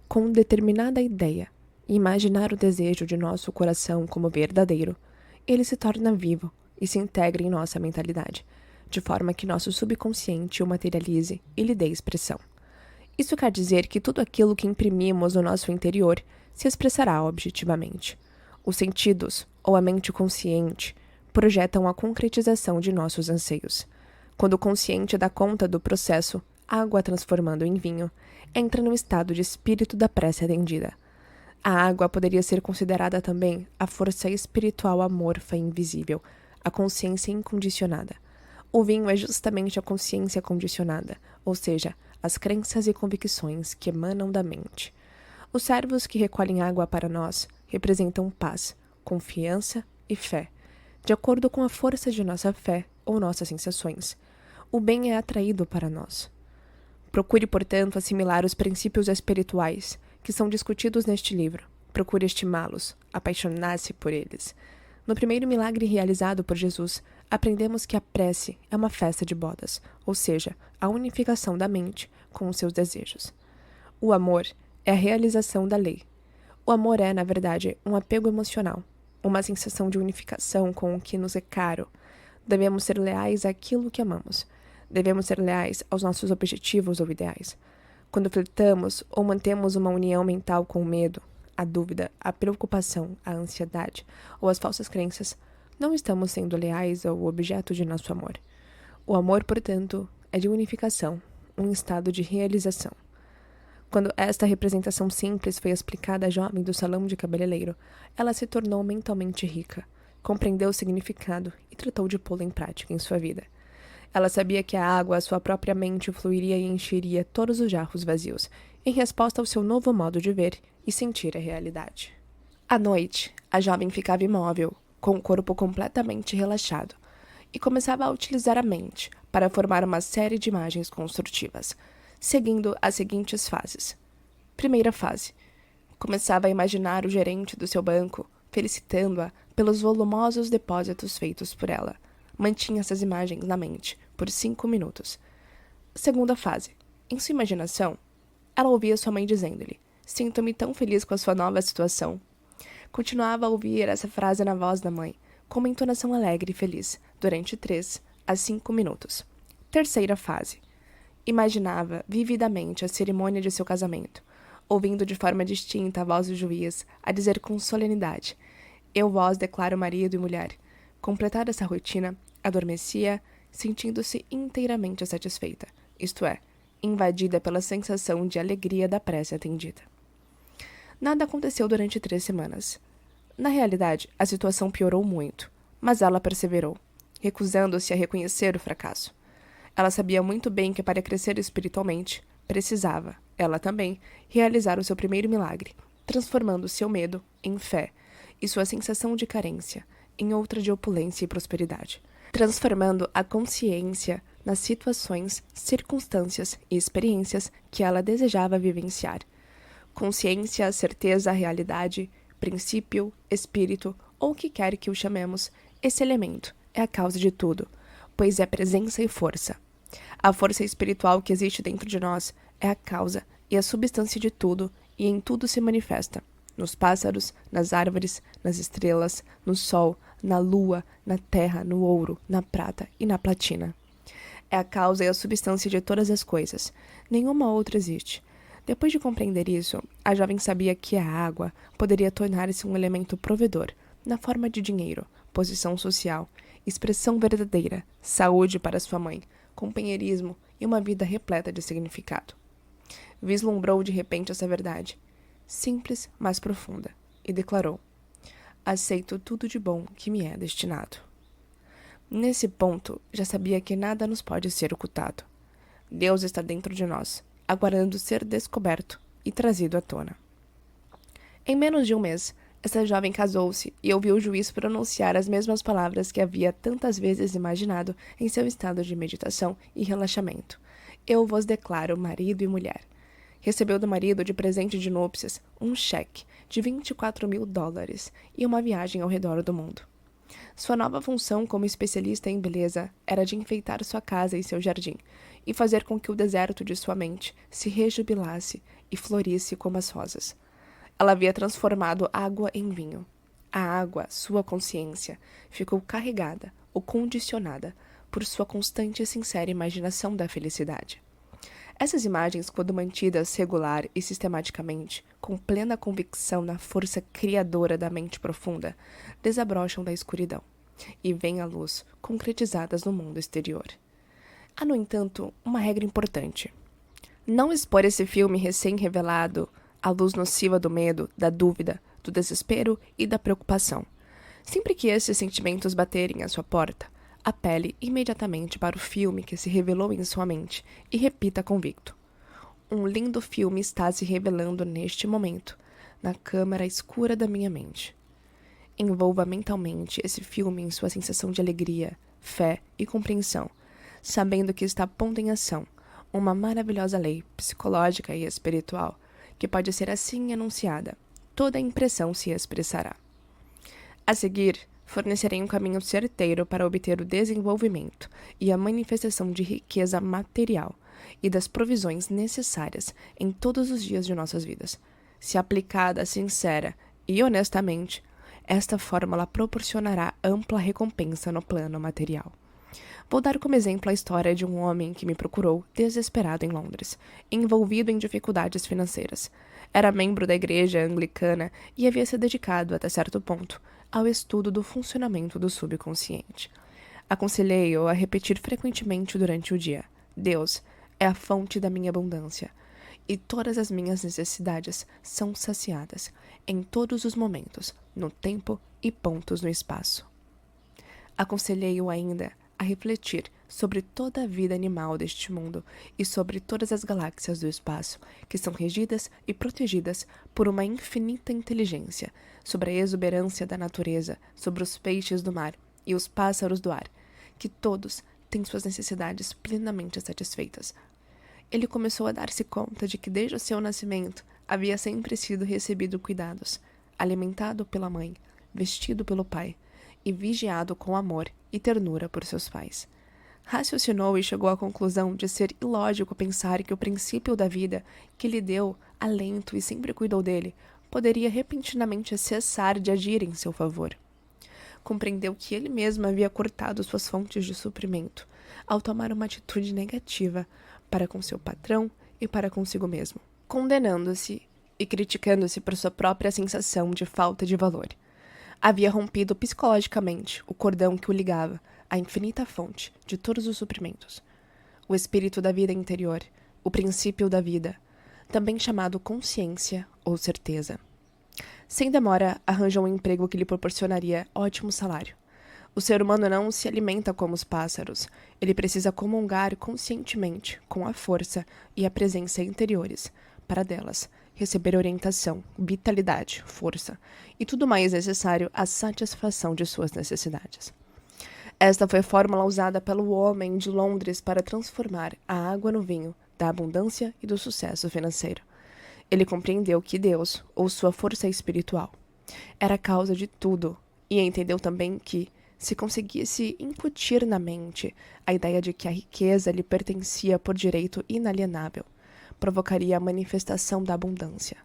com determinada ideia e imaginar o desejo de nosso coração como verdadeiro, ele se torna vivo e se integra em nossa mentalidade, de forma que nosso subconsciente o materialize e lhe dê expressão. Isso quer dizer que tudo aquilo que imprimimos no nosso interior se expressará objetivamente. Os sentidos, ou a mente consciente, projetam a concretização de nossos anseios. Quando o consciente dá conta do processo, água transformando em vinho, entra no estado de espírito da prece atendida. A água poderia ser considerada também a força espiritual amorfa e invisível, a consciência incondicionada. O vinho é justamente a consciência condicionada, ou seja, as crenças e convicções que emanam da mente. Os servos que recolhem água para nós representam paz, confiança e fé, de acordo com a força de nossa fé ou nossas sensações. O bem é atraído para nós. Procure, portanto, assimilar os princípios espirituais que são discutidos neste livro. Procure estimá-los, apaixonar-se por eles. No primeiro milagre realizado por Jesus, aprendemos que a prece é uma festa de bodas, ou seja, a unificação da mente com os seus desejos. O amor é a realização da lei. O amor é, na verdade, um apego emocional, uma sensação de unificação com o que nos é caro. Devemos ser leais àquilo que amamos. Devemos ser leais aos nossos objetivos ou ideais. Quando flertamos ou mantemos uma união mental com o medo, a dúvida, a preocupação, a ansiedade ou as falsas crenças, não estamos sendo leais ao objeto de nosso amor. O amor, portanto, é de unificação, um estado de realização. Quando esta representação simples foi explicada à jovem do salão de cabeleireiro, ela se tornou mentalmente rica, compreendeu o significado e tratou de pô-lo em prática em sua vida. Ela sabia que a água, a sua própria mente, fluiria e encheria todos os jarros vazios, em resposta ao seu novo modo de ver e sentir a realidade. À noite, a jovem ficava imóvel, com o corpo completamente relaxado, e começava a utilizar a mente para formar uma série de imagens construtivas, seguindo as seguintes fases. Primeira fase. Começava a imaginar o gerente do seu banco, felicitando-a pelos volumosos depósitos feitos por ela. Mantinha essas imagens na mente por 5 minutos. Segunda fase. Em sua imaginação, ela ouvia sua mãe dizendo-lhe: "Sinto-me tão feliz com a sua nova situação." Continuava a ouvir essa frase na voz da mãe, com uma entonação alegre e feliz, durante 3 a 5 minutos. Terceira fase. Imaginava vividamente a cerimônia de seu casamento, ouvindo de forma distinta a voz do juiz a dizer com solenidade: "Eu vos declaro marido e mulher." Completada essa rotina, adormecia, sentindo-se inteiramente satisfeita, isto é, invadida pela sensação de alegria da prece atendida. Nada aconteceu durante 3 semanas. Na realidade, a situação piorou muito, mas ela perseverou, recusando-se a reconhecer o fracasso. Ela sabia muito bem que para crescer espiritualmente, precisava, ela também, realizar o seu primeiro milagre, transformando seu medo em fé e sua sensação de carência em outra de opulência e prosperidade, transformando a consciência nas situações, circunstâncias e experiências que ela desejava vivenciar. Consciência, certeza, realidade, princípio, espírito ou o que quer que o chamemos, esse elemento é a causa de tudo, pois é presença e força. A força espiritual que existe dentro de nós é a causa e a substância de tudo e em tudo se manifesta. Nos pássaros, nas árvores, nas estrelas, no sol, na lua, na terra, no ouro, na prata e na platina. É a causa e a substância de todas as coisas. Nenhuma outra existe. Depois de compreender isso, a jovem sabia que a água poderia tornar-se um elemento provedor, na forma de dinheiro, posição social, expressão verdadeira, saúde para sua mãe, companheirismo e uma vida repleta de significado. Vislumbrou de repente essa verdade, simples, mas profunda, e declarou: aceito tudo de bom que me é destinado. Nesse ponto, já sabia que nada nos pode ser ocultado. Deus está dentro de nós, aguardando ser descoberto e trazido à tona. Em menos de um mês, essa jovem casou-se e ouviu o juiz pronunciar as mesmas palavras que havia tantas vezes imaginado em seu estado de meditação e relaxamento. Eu vos declaro marido e mulher. Recebeu do marido de presente de núpcias um cheque de $24.000 e uma viagem ao redor do mundo. Sua nova função como especialista em beleza era de enfeitar sua casa e seu jardim, e fazer com que o deserto de sua mente se rejubilasse e florisse como as rosas. Ela havia transformado água em vinho. A água, sua consciência, ficou carregada ou condicionada por sua constante e sincera imaginação da felicidade. Essas imagens, quando mantidas regular e sistematicamente, com plena convicção na força criadora da mente profunda, desabrocham da escuridão e vêm à luz, concretizadas no mundo exterior. Há, no entanto, uma regra importante. Não expor esse filme recém-revelado à luz nociva do medo, da dúvida, do desespero e da preocupação. Sempre que esses sentimentos baterem à sua porta, apele imediatamente para o filme que se revelou em sua mente e repita convicto: um lindo filme está se revelando neste momento, na câmara escura da minha mente. Envolva mentalmente esse filme em sua sensação de alegria, fé e compreensão, sabendo que está pondo em ação uma maravilhosa lei psicológica e espiritual que pode ser assim enunciada. Toda a impressão se expressará. A seguir, fornecerei um caminho certeiro para obter o desenvolvimento e a manifestação de riqueza material e das provisões necessárias em todos os dias de nossas vidas. Se aplicada sincera e honestamente, esta fórmula proporcionará ampla recompensa no plano material. Vou dar como exemplo a história de um homem que me procurou desesperado em Londres, envolvido em dificuldades financeiras. Era membro da igreja anglicana e havia se dedicado, até certo ponto, ao estudo do funcionamento do subconsciente. Aconselhei-o a repetir frequentemente durante o dia: Deus é a fonte da minha abundância, e todas as minhas necessidades são saciadas, em todos os momentos, no tempo e pontos no espaço. Aconselhei-o ainda a refletir sobre toda a vida animal deste mundo e sobre todas as galáxias do espaço, que são regidas e protegidas por uma infinita inteligência, sobre a exuberância da natureza, sobre os peixes do mar e os pássaros do ar, que todos têm suas necessidades plenamente satisfeitas. Ele começou a dar-se conta de que desde o seu nascimento havia sempre sido recebido cuidados, alimentado pela mãe, vestido pelo pai e vigiado com amor e ternura por seus pais. Raciocinou e chegou à conclusão de ser ilógico pensar que o princípio da vida, que lhe deu alento e sempre cuidou dele, poderia repentinamente cessar de agir em seu favor. Compreendeu que ele mesmo havia cortado suas fontes de suprimento, ao tomar uma atitude negativa para com seu patrão e para consigo mesmo, condenando-se e criticando-se por sua própria sensação de falta de valor. Havia rompido psicologicamente o cordão que o ligava à infinita fonte de todos os suprimentos. O espírito da vida interior, o princípio da vida, também chamado consciência ou certeza. Sem demora, arranjou um emprego que lhe proporcionaria ótimo salário. O ser humano não se alimenta como os pássaros. Ele precisa comungar conscientemente com a força e a presença interiores, para delas receber orientação, vitalidade, força e tudo mais necessário à satisfação de suas necessidades. Esta foi a fórmula usada pelo homem de Londres para transformar a água no vinho da abundância e do sucesso financeiro. Ele compreendeu que Deus, ou sua força espiritual, Era a causa de tudo, e entendeu também que, se conseguisse incutir na mente a ideia de que a riqueza lhe pertencia por direito inalienável, provocaria a manifestação da abundância.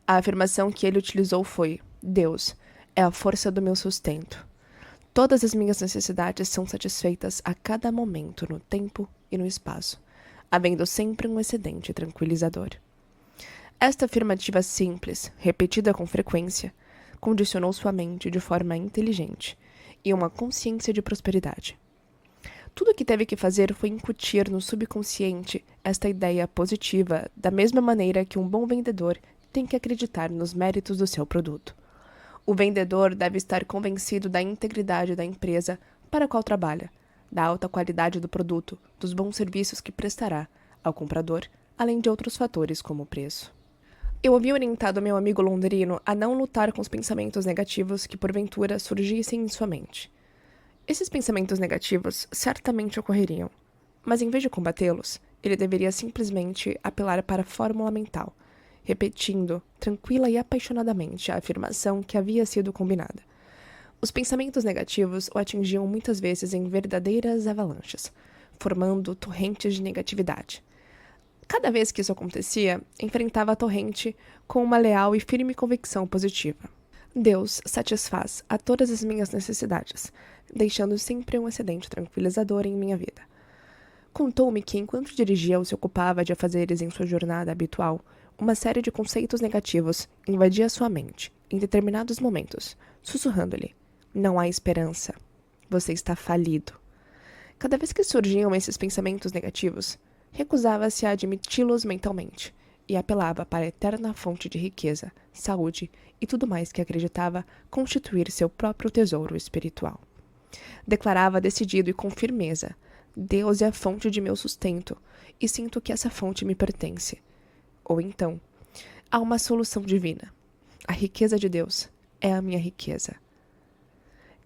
A afirmação que ele utilizou foi: Deus é a força do meu sustento. Todas as minhas necessidades são satisfeitas a cada momento no tempo e no espaço, havendo sempre um excedente tranquilizador. Esta afirmativa simples, repetida com frequência, condicionou sua mente de forma inteligente e uma consciência de prosperidade. Tudo o que teve que fazer foi incutir no subconsciente esta ideia positiva, da mesma maneira que um bom vendedor tem que acreditar nos méritos do seu produto. O vendedor deve estar convencido da integridade da empresa para a qual trabalha, da alta qualidade do produto, dos bons serviços que prestará ao comprador, além de outros fatores como o preço. Eu havia orientado meu amigo londrino a não lutar com os pensamentos negativos que porventura surgissem em sua mente. Esses pensamentos negativos certamente ocorreriam, mas em vez de combatê-los, ele deveria simplesmente apelar para a fórmula mental, repetindo, tranquila e apaixonadamente, a afirmação que havia sido combinada. Os pensamentos negativos o atingiam muitas vezes em verdadeiras avalanches, formando torrentes de negatividade. Cada vez que isso acontecia, enfrentava a torrente com uma leal e firme convicção positiva. Deus satisfaz a todas as minhas necessidades, deixando sempre um excedente tranquilizador em minha vida. Contou-me que, enquanto dirigia ou se ocupava de afazeres em sua jornada habitual, uma série de conceitos negativos invadia sua mente, em determinados momentos, sussurrando-lhe: não há esperança. Você está falido. Cada vez que surgiam esses pensamentos negativos, recusava-se a admiti-los mentalmente e apelava para a eterna fonte de riqueza, saúde e tudo mais que acreditava constituir seu próprio tesouro espiritual. Declarava decidido e com firmeza: Deus é a fonte de meu sustento e sinto que essa fonte me pertence. Ou então, há uma solução divina. A riqueza de Deus é a minha riqueza.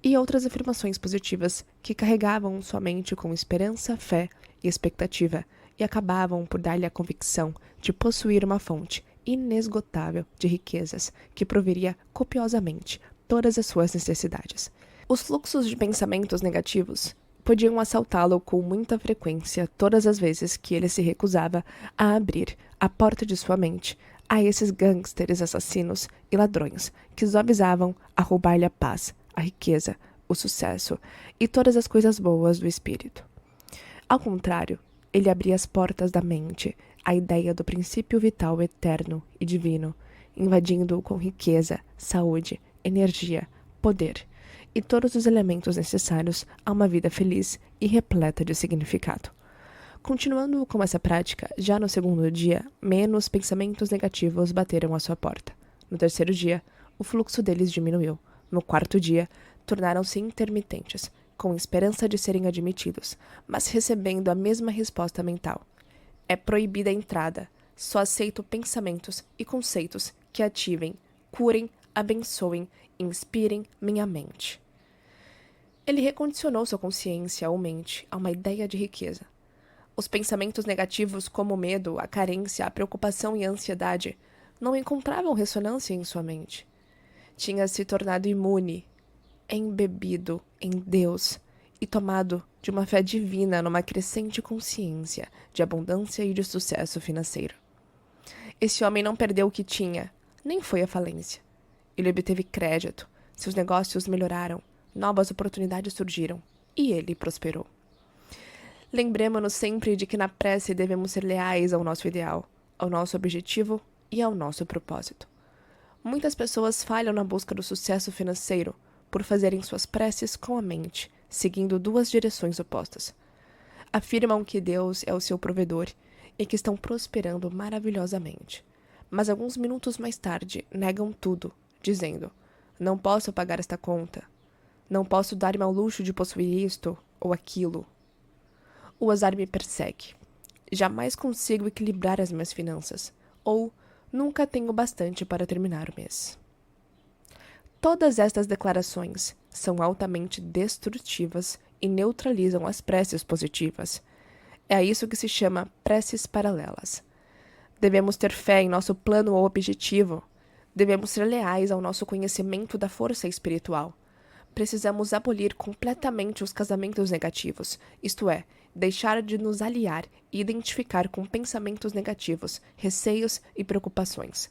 E outras afirmações positivas que carregavam sua mente com esperança, fé e expectativa e acabavam por dar-lhe a convicção de possuir uma fonte inesgotável de riquezas que proveria copiosamente todas as suas necessidades. Os fluxos de pensamentos negativos podiam assaltá-lo com muita frequência todas as vezes que ele se recusava a abrir a porta de sua mente a esses gangsters assassinos e ladrões que zobizavam a roubar-lhe a paz, a riqueza, o sucesso e todas as coisas boas do espírito. Ao contrário, ele abria as portas da mente à ideia do princípio vital eterno e divino, invadindo-o com riqueza, saúde, energia, poder e todos os elementos necessários a uma vida feliz e repleta de significado. Continuando com essa prática, já no segundo dia, menos pensamentos negativos bateram à sua porta. No terceiro dia, o fluxo deles diminuiu. No quarto dia, tornaram-se intermitentes, com esperança de serem admitidos, mas recebendo a mesma resposta mental. É proibida a entrada, só aceito pensamentos e conceitos que ativem, curem, abençoem, inspirem minha mente. Ele recondicionou sua consciência ou mente a uma ideia de riqueza. Os pensamentos negativos como o medo, a carência, a preocupação e a ansiedade não encontravam ressonância em sua mente. Tinha se tornado imune, embebido em Deus e tomado de uma fé divina numa crescente consciência de abundância e de sucesso financeiro. Esse homem não perdeu o que tinha, nem foi à falência. Ele obteve crédito, seus negócios melhoraram, novas oportunidades surgiram e ele prosperou. Lembremos-nos sempre de que na prece devemos ser leais ao nosso ideal, ao nosso objetivo e ao nosso propósito. Muitas pessoas falham na busca do sucesso financeiro por fazerem suas preces com a mente, seguindo duas direções opostas. Afirmam que Deus é o seu provedor e que estão prosperando maravilhosamente. Mas alguns minutos mais tarde negam tudo, dizendo: não posso pagar esta conta, não posso dar-me ao luxo de possuir isto ou aquilo. O azar me persegue. Jamais consigo equilibrar as minhas finanças, ou nunca tenho bastante para terminar o mês. Todas estas declarações são altamente destrutivas e neutralizam as preces positivas. É a isso que se chama preces paralelas. Devemos ter fé em nosso plano ou objetivo, Devemos ser leais ao nosso conhecimento da força espiritual. Precisamos abolir completamente os casamentos negativos, isto é, deixar de nos aliar e identificar com pensamentos negativos, receios e preocupações.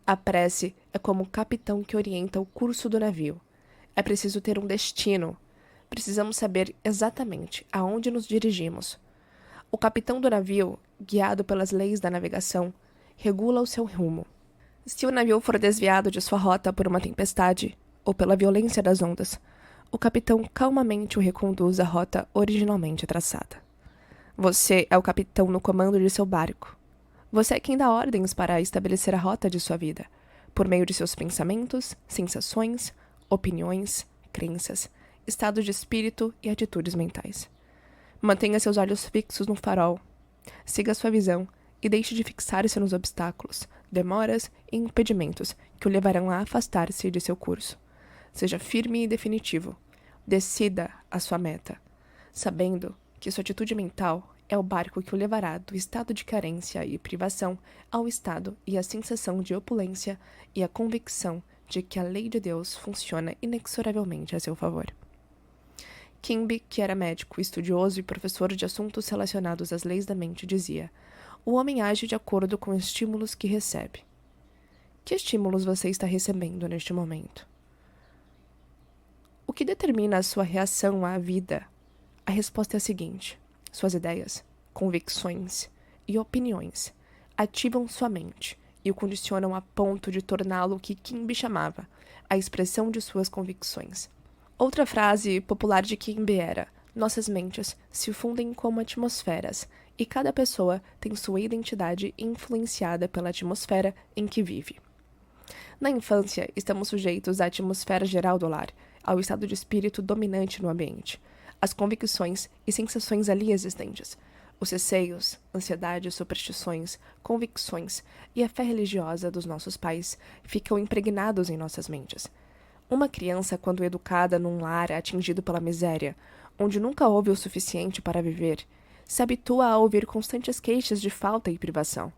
A prece é como o capitão que orienta o curso do navio. É preciso ter um destino. Precisamos saber exatamente aonde nos dirigimos. O capitão do navio, guiado pelas leis da navegação, regula o seu rumo. Se o navio for desviado de sua rota por uma tempestade ou pela violência das ondas, o capitão calmamente o reconduz à rota originalmente traçada. Você é o capitão no comando de seu barco. Você é quem dá ordens para estabelecer a rota de sua vida, por meio de seus pensamentos, sensações, opiniões, crenças, estado de espírito e atitudes mentais. Mantenha seus olhos fixos no farol. Siga sua visão e deixe de fixar-se nos obstáculos, demoras e impedimentos que o levarão a afastar-se de seu curso. Seja firme e definitivo. Decida a sua meta, sabendo que sua atitude mental é o barco que o levará do estado de carência e privação ao estado e à sensação de opulência e a convicção de que a lei de Deus funciona inexoravelmente a seu favor. Kimby, que era médico, estudioso e professor de assuntos relacionados às leis da mente, dizia: o homem age de acordo com os estímulos que recebe. Que estímulos você está recebendo neste momento? O que determina a sua reação à vida? A resposta é a seguinte: suas ideias, convicções e opiniões ativam sua mente e o condicionam a ponto de torná-lo o que Kimby chamava a expressão de suas convicções. Outra frase popular de Kimby era: nossas mentes se fundem como atmosferas e cada pessoa tem sua identidade influenciada pela atmosfera em que vive. Na infância, estamos sujeitos à atmosfera geral do lar, ao estado de espírito dominante no ambiente, às convicções e sensações ali existentes, os receios, ansiedades, superstições, convicções e a fé religiosa dos nossos pais ficam impregnados em nossas mentes. Uma criança, quando educada num lar atingido pela miséria, onde nunca houve o suficiente para viver, se habitua a ouvir constantes queixas de falta e privação.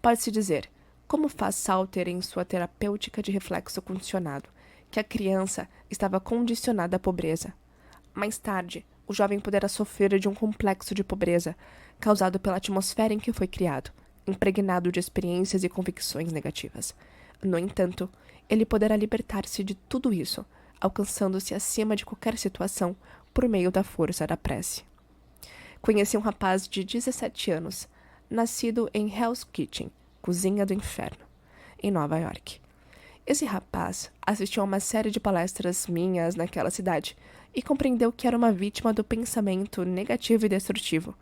Pode-se dizer, como faz Salter em sua terapêutica de reflexo condicionado, que a criança estava condicionada à pobreza. Mais tarde, o jovem poderá sofrer de um complexo de pobreza, causado pela atmosfera em que foi criado, impregnado de experiências e convicções negativas. No entanto, ele poderá libertar-se de tudo isso, alcançando-se acima de qualquer situação por meio da força da prece. Conheci um rapaz de 17 anos, nascido em Hell's Kitchen, Cozinha do Inferno, em Nova York. Esse rapaz assistiu a uma série de palestras minhas naquela cidade e compreendeu que era uma vítima do pensamento negativo e destrutivo,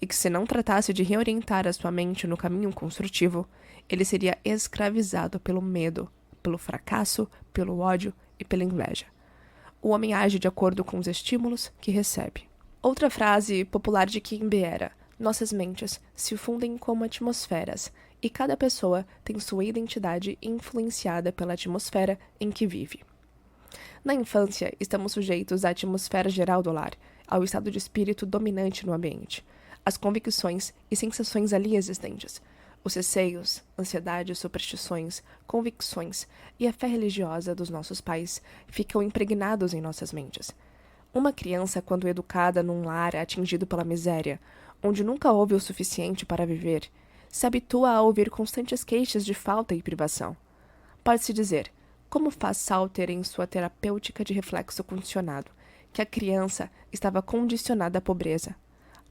e que se não tratasse de reorientar a sua mente no caminho construtivo, ele seria escravizado pelo medo, pelo fracasso, pelo ódio e pela inveja. O homem age de acordo com os estímulos que recebe. Outra frase popular de Kimby era: nossas mentes se fundem como atmosferas e cada pessoa tem sua identidade influenciada pela atmosfera em que vive. Na infância, estamos sujeitos à atmosfera geral do lar, ao estado de espírito dominante no ambiente, às convicções e sensações ali existentes, os receios, ansiedades, superstições, convicções e a fé religiosa dos nossos pais ficam impregnados em nossas mentes. Uma criança, quando educada num lar atingido pela miséria, onde nunca houve o suficiente para viver, se habitua a ouvir constantes queixas de falta e privação. Pode-se dizer, como faz Salter em sua terapêutica de reflexo condicionado, que a criança estava condicionada à pobreza.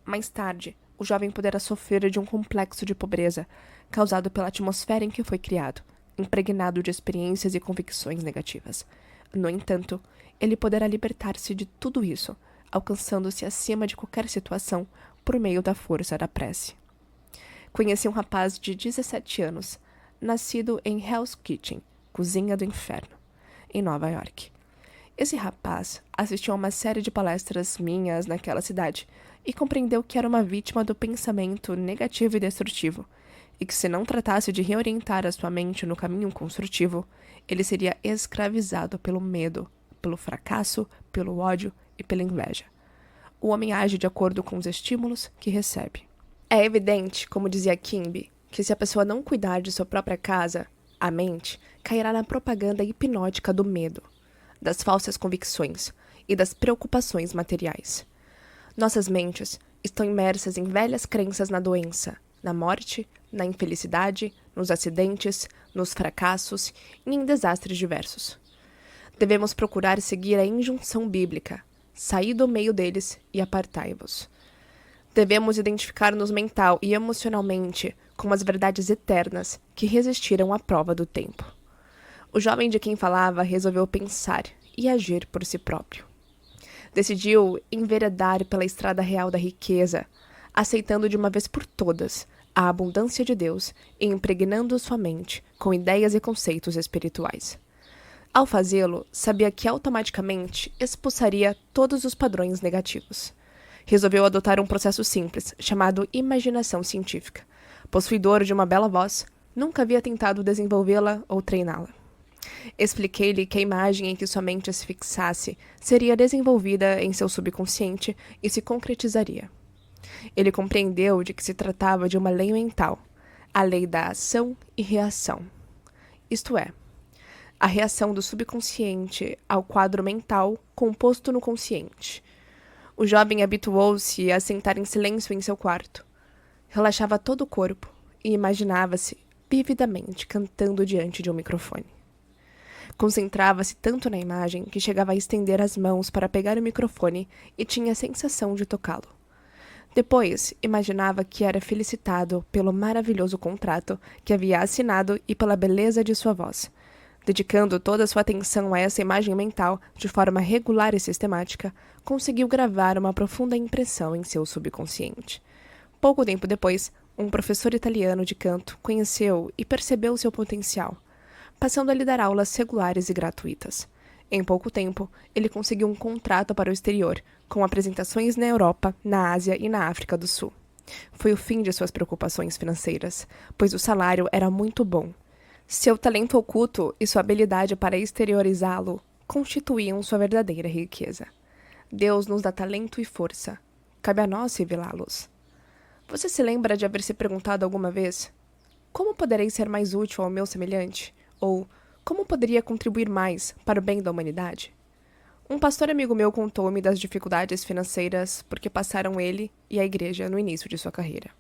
Mais tarde, o jovem poderá sofrer de um complexo de pobreza, causado pela atmosfera em que foi criado, impregnado de experiências e convicções negativas. No entanto, ele poderá libertar-se de tudo isso, alcançando-se acima de qualquer situação por meio da força da prece. Conheci um rapaz de 17 anos, nascido em Hell's Kitchen, Cozinha do Inferno, em Nova York. Esse rapaz assistiu a uma série de palestras minhas naquela cidade e compreendeu que era uma vítima do pensamento negativo e destrutivo, e que se não tratasse de reorientar a sua mente no caminho construtivo, ele seria escravizado pelo medo, pelo fracasso, pelo ódio e pela inveja. O homem age de acordo com os estímulos que recebe. É evidente, como dizia Kimby, que se a pessoa não cuidar de sua própria casa, A mente cairá na propaganda hipnótica do medo, das falsas convicções e das preocupações materiais. Nossas mentes estão imersas em velhas crenças na doença, na morte, na infelicidade, nos acidentes, nos fracassos e em desastres diversos. Devemos procurar seguir a injunção bíblica: saí do meio deles e apartai-vos. Devemos identificar-nos mental e emocionalmente com as verdades eternas que resistiram à prova do tempo. O jovem de quem falava resolveu pensar e agir por si próprio. Decidiu enveredar pela estrada real da riqueza, aceitando de uma vez por todas a abundância de Deus e impregnando sua mente com ideias e conceitos espirituais. Ao fazê-lo, sabia que automaticamente expulsaria todos os padrões negativos. Resolveu adotar um processo simples, chamado imaginação científica. Possuidor de uma bela voz, nunca havia tentado desenvolvê-la ou treiná-la. Expliquei-lhe que a imagem em que sua mente se fixasse seria desenvolvida em seu subconsciente e se concretizaria. Ele compreendeu de que se tratava de uma lei mental, a lei da ação e reação. Isto é, a reação do subconsciente ao quadro mental composto no consciente. O jovem habituou-se a sentar em silêncio em seu quarto. Relaxava todo o corpo e imaginava-se vividamente cantando diante de um microfone. Concentrava-se tanto na imagem que chegava a estender as mãos para pegar o microfone e tinha a sensação de tocá-lo. Depois, imaginava que era felicitado pelo maravilhoso contrato que havia assinado e pela beleza de sua voz. Dedicando toda a sua atenção a essa imagem mental de forma regular e sistemática, conseguiu gravar uma profunda impressão em seu subconsciente. Pouco tempo depois, um professor italiano de canto conheceu e percebeu seu potencial, passando a lhe dar aulas regulares e gratuitas. Em pouco tempo, ele conseguiu um contrato para o exterior, com apresentações na Europa, na Ásia e na África do Sul. Foi o fim de suas preocupações financeiras, pois o salário era muito bom. Seu talento oculto e sua habilidade para exteriorizá-lo constituíam sua verdadeira riqueza. Deus nos dá talento e força. Cabe a nós revelá-los. Você se lembra de haver se perguntado alguma vez: como poderei ser mais útil ao meu semelhante? Ou como poderia contribuir mais para o bem da humanidade? Um pastor amigo meu contou-me das dificuldades financeiras porque passaram ele e a igreja no início de sua carreira.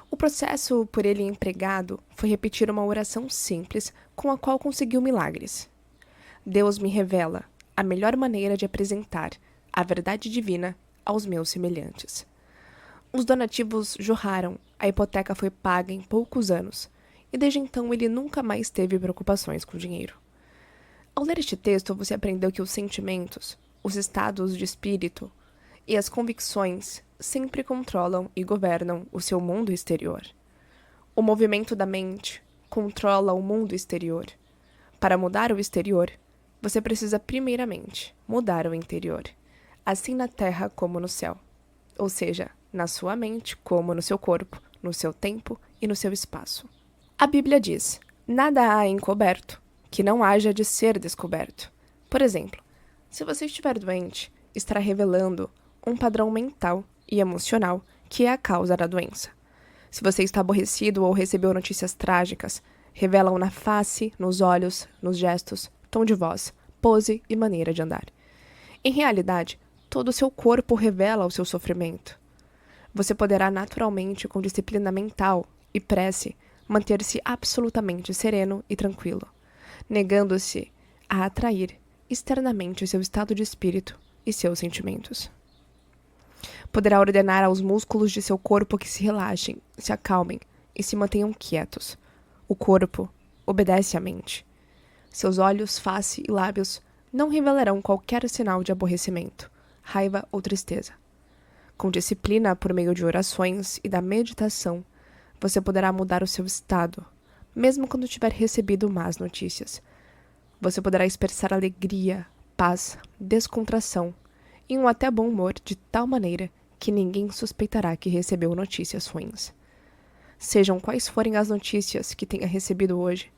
O processo por ele empregado foi repetir uma oração simples com a qual conseguiu milagres. Deus me revela a melhor maneira de apresentar a verdade divina aos meus semelhantes. Os donativos jorraram, a hipoteca foi paga em poucos anos, e desde então ele nunca mais teve preocupações com dinheiro. Ao ler este texto, você aprendeu que os sentimentos, os estados de espírito e as convicções sempre controlam e governam o seu mundo exterior. O movimento da mente controla o mundo exterior. Para mudar o exterior, você precisa primeiramente mudar o interior, assim na terra como no céu, ou seja, na sua mente como no seu corpo, no seu tempo e no seu espaço. A Bíblia diz: nada há encoberto que não haja de ser descoberto. Por exemplo, se você estiver doente, estará revelando um padrão mental e emocional que é a causa da doença. Se você está aborrecido ou recebeu notícias trágicas, revelam na face, nos olhos, nos gestos, tom de voz, pose e maneira de andar. Em realidade, todo o seu corpo revela o seu sofrimento. Você poderá naturalmente, com disciplina mental e prece, manter-se absolutamente sereno e tranquilo, negando-se a atrair externamente seu estado de espírito e seus sentimentos. Poderá ordenar aos músculos de seu corpo que se relaxem, se acalmem e se mantenham quietos. O corpo obedece à mente. Seus olhos, face e lábios não revelarão qualquer sinal de aborrecimento, raiva ou tristeza. Com disciplina por meio de orações e da meditação, você poderá mudar o seu estado, mesmo quando tiver recebido más notícias. Você poderá expressar alegria, paz, descontração e um até bom humor de tal maneira que ninguém suspeitará que recebeu notícias ruins. Sejam quais forem as notícias que tenha recebido hoje,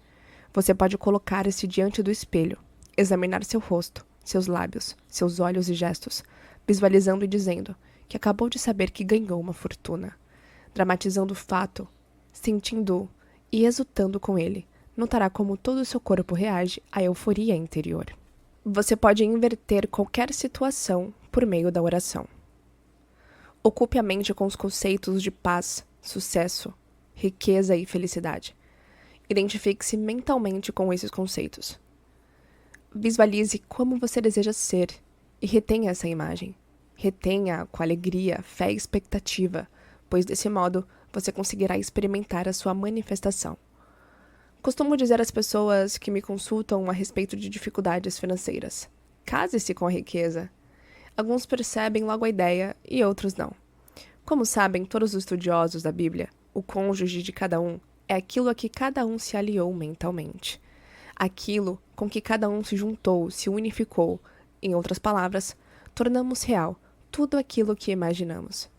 você pode colocar-se diante do espelho, examinar seu rosto, seus lábios, seus olhos e gestos, visualizando e dizendo que acabou de saber que ganhou uma fortuna, dramatizando o fato, sentindo-o e exultando com ele, notará como todo o seu corpo reage à euforia interior. Você pode inverter qualquer situação por meio da oração. Ocupe a mente com os conceitos de paz, sucesso, riqueza e felicidade. Identifique-se mentalmente com esses conceitos. Visualize como você deseja ser e retenha essa imagem. Retenha com alegria, fé e expectativa, pois desse modo você conseguirá experimentar a sua manifestação. Costumo dizer às pessoas que me consultam a respeito de dificuldades financeiras: case-se com a riqueza. Alguns percebem logo a ideia e outros não. Como sabem todos os estudiosos da Bíblia, o cônjuge de cada um é aquilo a que cada um se aliou mentalmente. Aquilo com que cada um se juntou, se unificou. Em outras palavras, tornamos real tudo aquilo que imaginamos.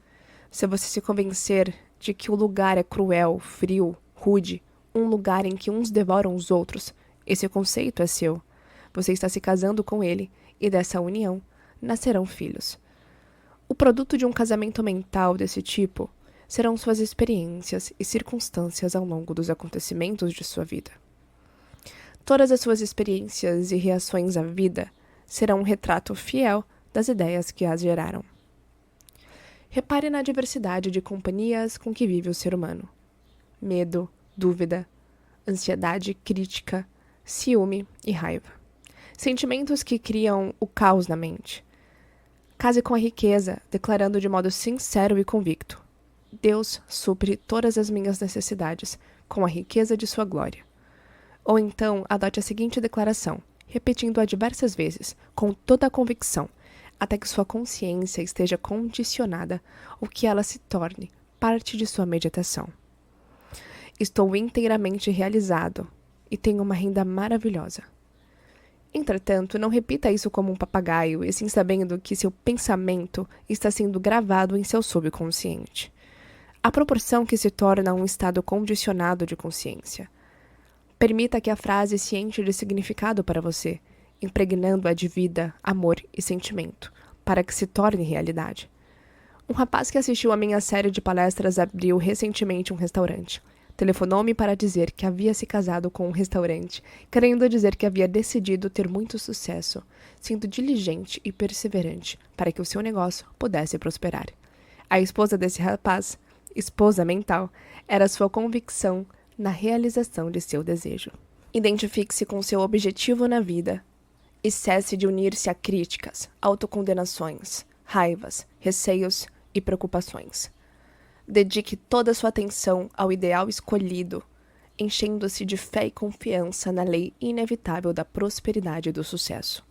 Se você se convencer de que o lugar é cruel, frio, rude, um lugar em que uns devoram os outros, esse conceito é seu. Você está se casando com ele e dessa união nascerão filhos. O produto de um casamento mental desse tipo serão suas experiências e circunstâncias ao longo dos acontecimentos de sua vida. Todas as suas experiências e reações à vida serão um retrato fiel das ideias que as geraram. Repare na diversidade de companhias com que vive o ser humano. Medo, dúvida, ansiedade, crítica, ciúme e raiva. Sentimentos que criam o caos na mente. Case com a riqueza, declarando de modo sincero e convicto: Deus supre todas as minhas necessidades com a riqueza de sua glória. Ou então, adote a seguinte declaração, repetindo-a diversas vezes, com toda a convicção, até que sua consciência esteja condicionada ou que ela se torne parte de sua meditação. Estou inteiramente realizado e tenho uma renda maravilhosa. Entretanto, não repita isso como um papagaio, e sim sabendo que seu pensamento está sendo gravado em seu subconsciente. À proporção que se torna um estado condicionado de consciência. Permita que a frase se enche de significado para você, impregnando-a de vida, amor e sentimento, para que se torne realidade. Um rapaz que assistiu a minha série de palestras abriu recentemente um restaurante. Telefonou-me para dizer que havia se casado com um restaurante, querendo dizer que havia decidido ter muito sucesso, sendo diligente e perseverante para que o seu negócio pudesse prosperar. A esposa desse rapaz, esposa mental, era sua convicção na realização de seu desejo. Identifique-se com seu objetivo na vida e cesse de unir-se a críticas, autocondenações, raivas, receios e preocupações. Dedique toda a sua atenção ao ideal escolhido, enchendo-se de fé e confiança na lei inevitável da prosperidade e do sucesso.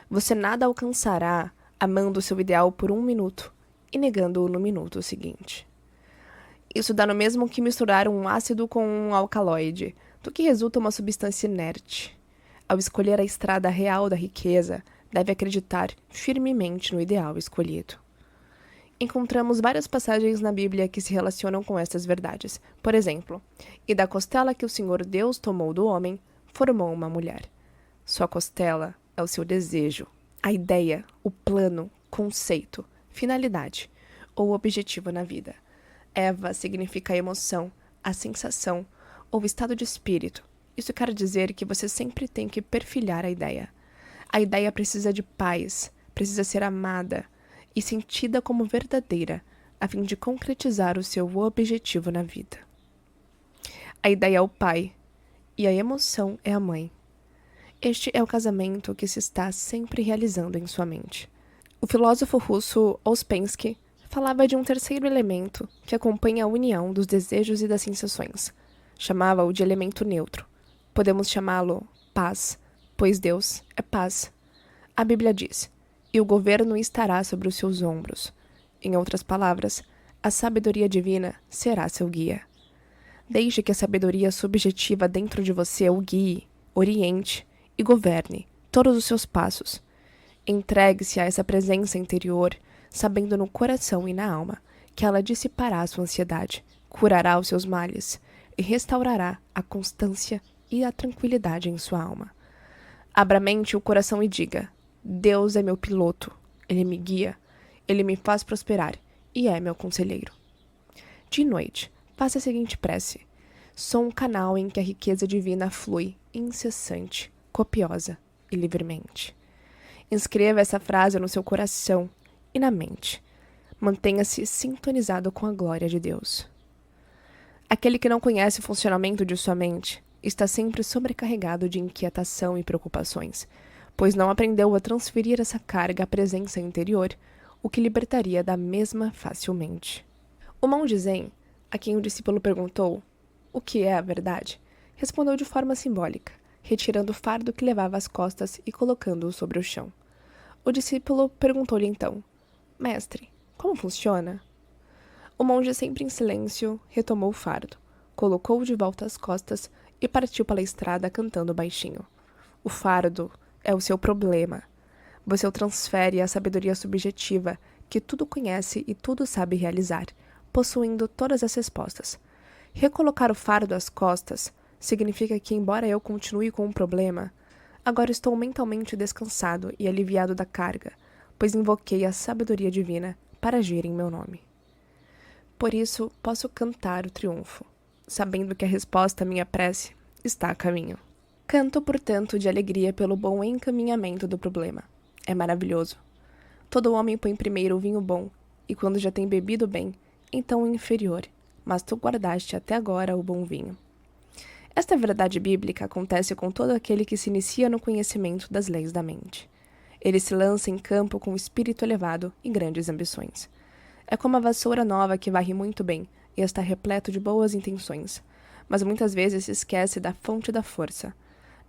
Você nada alcançará amando seu ideal por 1 minuto e negando-o no minuto seguinte. Isso dá no mesmo que misturar um ácido com um alcaloide, do que resulta uma substância inerte. Ao escolher a estrada real da riqueza, deve acreditar firmemente no ideal escolhido. Encontramos várias passagens na Bíblia que se relacionam com estas verdades. Por exemplo, e da costela que o Senhor Deus tomou do homem, formou uma mulher. Sua costela é o seu desejo, a ideia, o plano, conceito, finalidade ou objetivo na vida. Eva significa a emoção, a sensação ou estado de espírito. Isso quer dizer que você sempre tem que perfilhar a ideia. A ideia precisa de paz, precisa ser amada e sentida como verdadeira, a fim de concretizar o seu objetivo na vida. A ideia é o pai e a emoção é a mãe. Este é o casamento que se está sempre realizando em sua mente. O filósofo russo Ouspensky falava de um terceiro elemento que acompanha a união dos desejos e das sensações. Chamava-o de elemento neutro. Podemos chamá-lo paz, pois Deus é paz. A Bíblia diz: e o governo estará sobre os seus ombros. Em outras palavras, a sabedoria divina será seu guia. Deixe que a sabedoria subjetiva dentro de você o guie, oriente e governe todos os seus passos. Entregue-se a essa presença interior, sabendo no coração e na alma que ela dissipará a sua ansiedade, curará os seus males e restaurará a constância e a tranquilidade em sua alma. Abra a mente e o coração e diga: Deus é meu piloto, Ele me guia, Ele me faz prosperar e é meu conselheiro. De noite, faça a seguinte prece: Sou um canal em que a riqueza divina flui incessante, copiosa e livremente. Inscreva essa frase no seu coração e na mente. Mantenha-se sintonizado com a glória de Deus. Aquele que não conhece o funcionamento de sua mente está sempre sobrecarregado de inquietação e preocupações, pois não aprendeu a transferir essa carga à presença interior, o que libertaria da mesma facilmente. O monge Zen, a quem o discípulo perguntou o que é a verdade, respondeu de forma simbólica, retirando o fardo que levava às costas e colocando-o sobre o chão. O discípulo perguntou-lhe então: Mestre, como funciona? O monge, sempre em silêncio, retomou o fardo, colocou-o de volta às costas e partiu pela estrada cantando baixinho. O fardo é o seu problema. Você o transfere à sabedoria subjetiva, que tudo conhece e tudo sabe realizar, possuindo todas as respostas. Recolocar o fardo às costas significa que, embora eu continue com o problema, agora estou mentalmente descansado e aliviado da carga, pois invoquei a sabedoria divina para agir em meu nome. Por isso, posso cantar o triunfo, sabendo que a resposta à minha prece está a caminho. Canto, portanto, de alegria pelo bom encaminhamento do problema. É maravilhoso. Todo homem põe primeiro o vinho bom, e quando já tem bebido bem, então o inferior, mas tu guardaste até agora o bom vinho. Esta verdade bíblica acontece com todo aquele que se inicia no conhecimento das leis da mente. Ele se lança em campo com espírito elevado e grandes ambições. É como a vassoura nova que varre muito bem e está repleto de boas intenções, mas muitas vezes se esquece da fonte da força.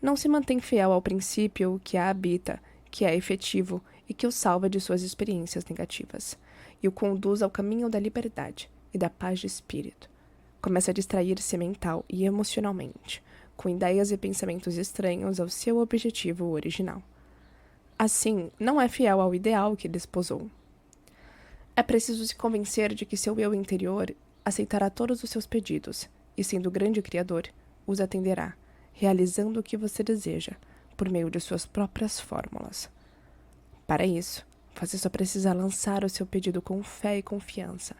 Não se mantém fiel ao princípio que a habita, que é efetivo e que o salva de suas experiências negativas, e o conduz ao caminho da liberdade e da paz de espírito. Começa a distrair-se mental e emocionalmente, com ideias e pensamentos estranhos ao seu objetivo original. Assim, não é fiel ao ideal que desposou. É preciso se convencer de que seu eu interior aceitará todos os seus pedidos e, sendo o grande Criador, os atenderá, realizando o que você deseja, por meio de suas próprias fórmulas. Para isso, você só precisa lançar o seu pedido com fé e confiança,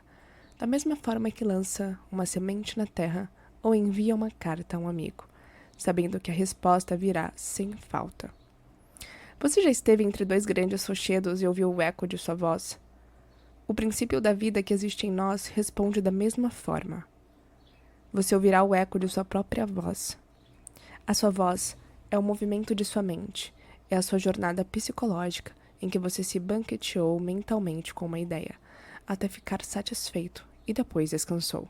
da mesma forma que lança uma semente na terra ou envia uma carta a um amigo, sabendo que a resposta virá sem falta. Você já esteve entre dois grandes rochedos e ouviu o eco de sua voz? O princípio da vida que existe em nós responde da mesma forma. Você ouvirá o eco de sua própria voz. A sua voz é o movimento de sua mente, é a sua jornada psicológica em que você se banqueteou mentalmente com uma ideia, até ficar satisfeito e depois descansou.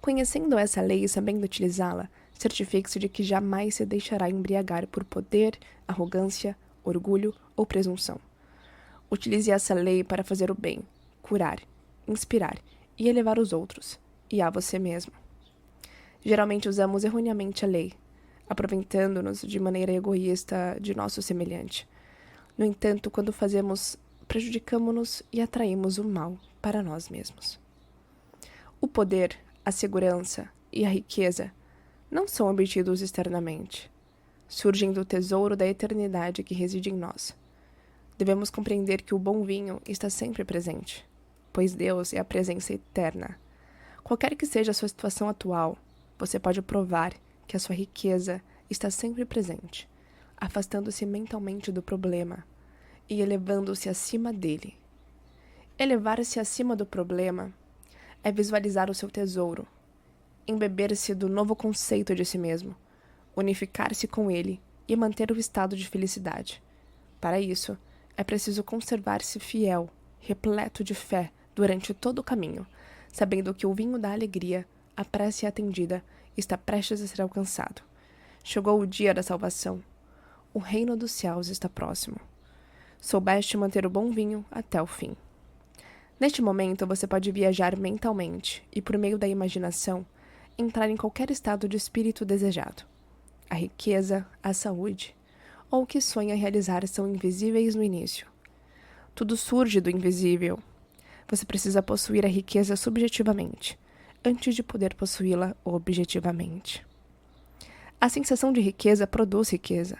Conhecendo essa lei e sabendo utilizá-la, certifique-se de que jamais se deixará embriagar por poder, arrogância, orgulho ou presunção. Utilize essa lei para fazer o bem, curar, inspirar e elevar os outros, e a você mesmo. Geralmente usamos erroneamente a lei, aproveitando-nos de maneira egoísta de nosso semelhante. No entanto, quando fazemos, prejudicamo-nos e atraímos o mal para nós mesmos. O poder, a segurança e a riqueza não são obtidos externamente. Surgem do tesouro da eternidade que reside em nós. Devemos compreender que o bom vinho está sempre presente, pois Deus é a presença eterna. Qualquer que seja a sua situação atual, você pode provar que a sua riqueza está sempre presente, afastando-se mentalmente do problema e elevando-se acima dele. Elevar-se acima do problema é visualizar o seu tesouro, embeber-se do novo conceito de si mesmo, unificar-se com ele e manter o estado de felicidade. Para isso, é preciso conservar-se fiel, repleto de fé durante todo o caminho, sabendo que o vinho da alegria, a prece atendida, está prestes a ser alcançado. Chegou o dia da salvação. O reino dos céus está próximo. Soubeste manter o bom vinho até o fim. Neste momento, você pode viajar mentalmente e, por meio da imaginação, entrar em qualquer estado de espírito desejado. A riqueza, a saúde, ou o que sonha realizar são invisíveis no início. Tudo surge do invisível. Você precisa possuir a riqueza subjetivamente, antes de poder possuí-la objetivamente. A sensação de riqueza produz riqueza,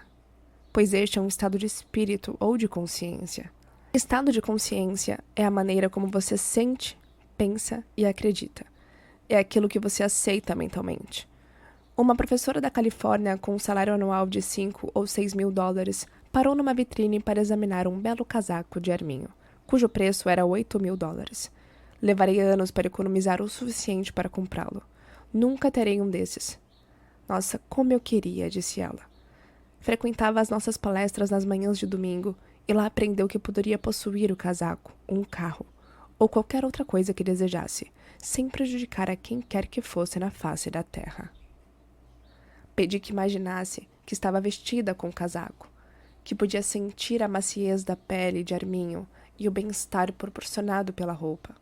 pois este é um estado de espírito ou de consciência. Estado de consciência é a maneira como você sente, pensa e acredita. é aquilo que você aceita mentalmente. Uma professora da Califórnia com um salário anual de 5 ou 6 mil dólares parou numa vitrine para examinar um belo casaco de arminho, cujo preço era 8 mil dólares. Levarei anos para economizar o suficiente para comprá-lo. Nunca terei um desses. Nossa, como eu queria, disse ela. Frequentava as nossas palestras nas manhãs de domingo e lá aprendeu que poderia possuir o casaco, um carro, ou qualquer outra coisa que desejasse, sem prejudicar a quem quer que fosse na face da terra. Pedi que imaginasse que estava vestida com o casaco, que podia sentir a maciez da pele de arminho e o bem-estar proporcionado pela roupa.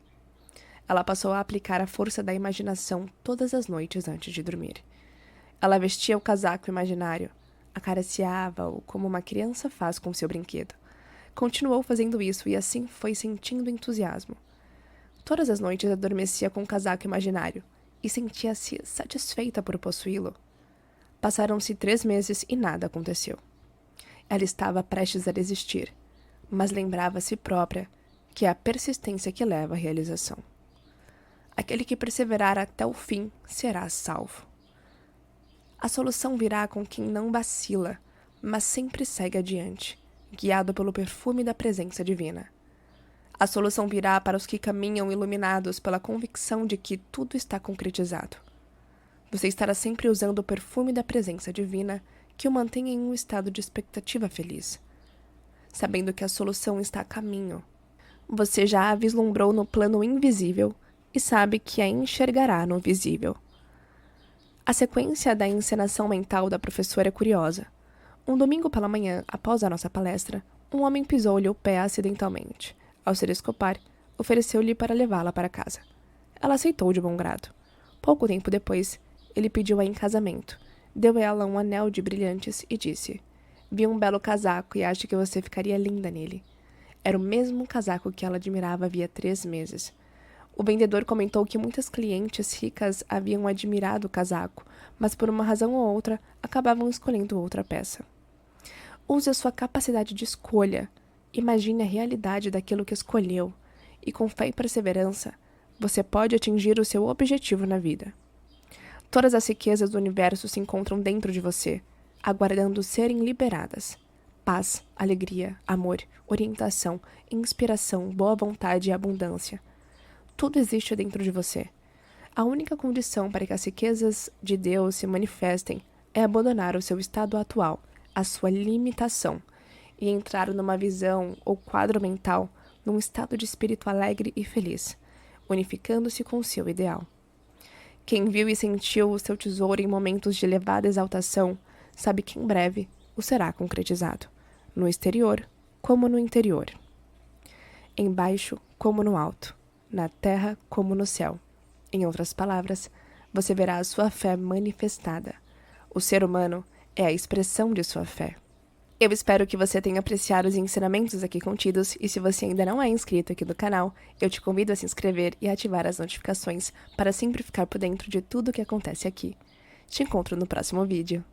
Ela passou a aplicar a força da imaginação todas as noites antes de dormir. Ela vestia o casaco imaginário, acariciava-o como uma criança faz com seu brinquedo. Continuou fazendo isso e assim foi sentindo entusiasmo. Todas as noites adormecia com o casaco imaginário e sentia-se satisfeita por possuí-lo. Passaram-se 3 meses e nada aconteceu. Ela estava prestes a desistir, mas lembrava a si própria que é a persistência que leva à realização. Aquele que perseverar até o fim será salvo. A solução virá com quem não vacila, mas sempre segue adiante, guiado pelo perfume da presença divina. A solução virá para os que caminham iluminados pela convicção de que tudo está concretizado. Você estará sempre usando o perfume da presença divina que o mantém em um estado de expectativa feliz, sabendo que a solução está a caminho. Você já a vislumbrou no plano invisível e sabe que a enxergará no visível. A sequência da encenação mental da professora é curiosa. Um domingo pela manhã, após a nossa palestra, um homem pisou-lhe o pé acidentalmente. Ao se desculpar, ofereceu-lhe para levá-la para casa. Ela aceitou de bom grado. Pouco tempo depois, ele pediu-a em casamento. Deu a ela um anel de brilhantes e disse: "Vi um belo casaco e acho que você ficaria linda nele." Era o mesmo casaco que ela admirava havia 3 meses. O vendedor comentou que muitas clientes ricas haviam admirado o casaco, mas por uma razão ou outra acabavam escolhendo outra peça. Use a sua capacidade de escolha. Imagine a realidade daquilo que escolheu, e com fé e perseverança, você pode atingir o seu objetivo na vida. Todas as riquezas do universo se encontram dentro de você, aguardando serem liberadas. Paz, alegria, amor, orientação, inspiração, boa vontade e abundância. Tudo existe dentro de você. A única condição para que as riquezas de Deus se manifestem é abandonar o seu estado atual, a sua limitação, e entrar numa visão ou quadro mental, num estado de espírito alegre e feliz, unificando-se com o seu ideal. Quem viu e sentiu o seu tesouro em momentos de elevada exaltação, sabe que em breve o será concretizado, no exterior como no interior, embaixo como no alto, na terra como no céu. Em outras palavras, você verá a sua fé manifestada. O ser humano é a expressão de sua fé. Eu espero que você tenha apreciado os ensinamentos aqui contidos e se você ainda não é inscrito aqui no canal, eu te convido a se inscrever e ativar as notificações para sempre ficar por dentro de tudo o que acontece aqui. Te encontro no próximo vídeo.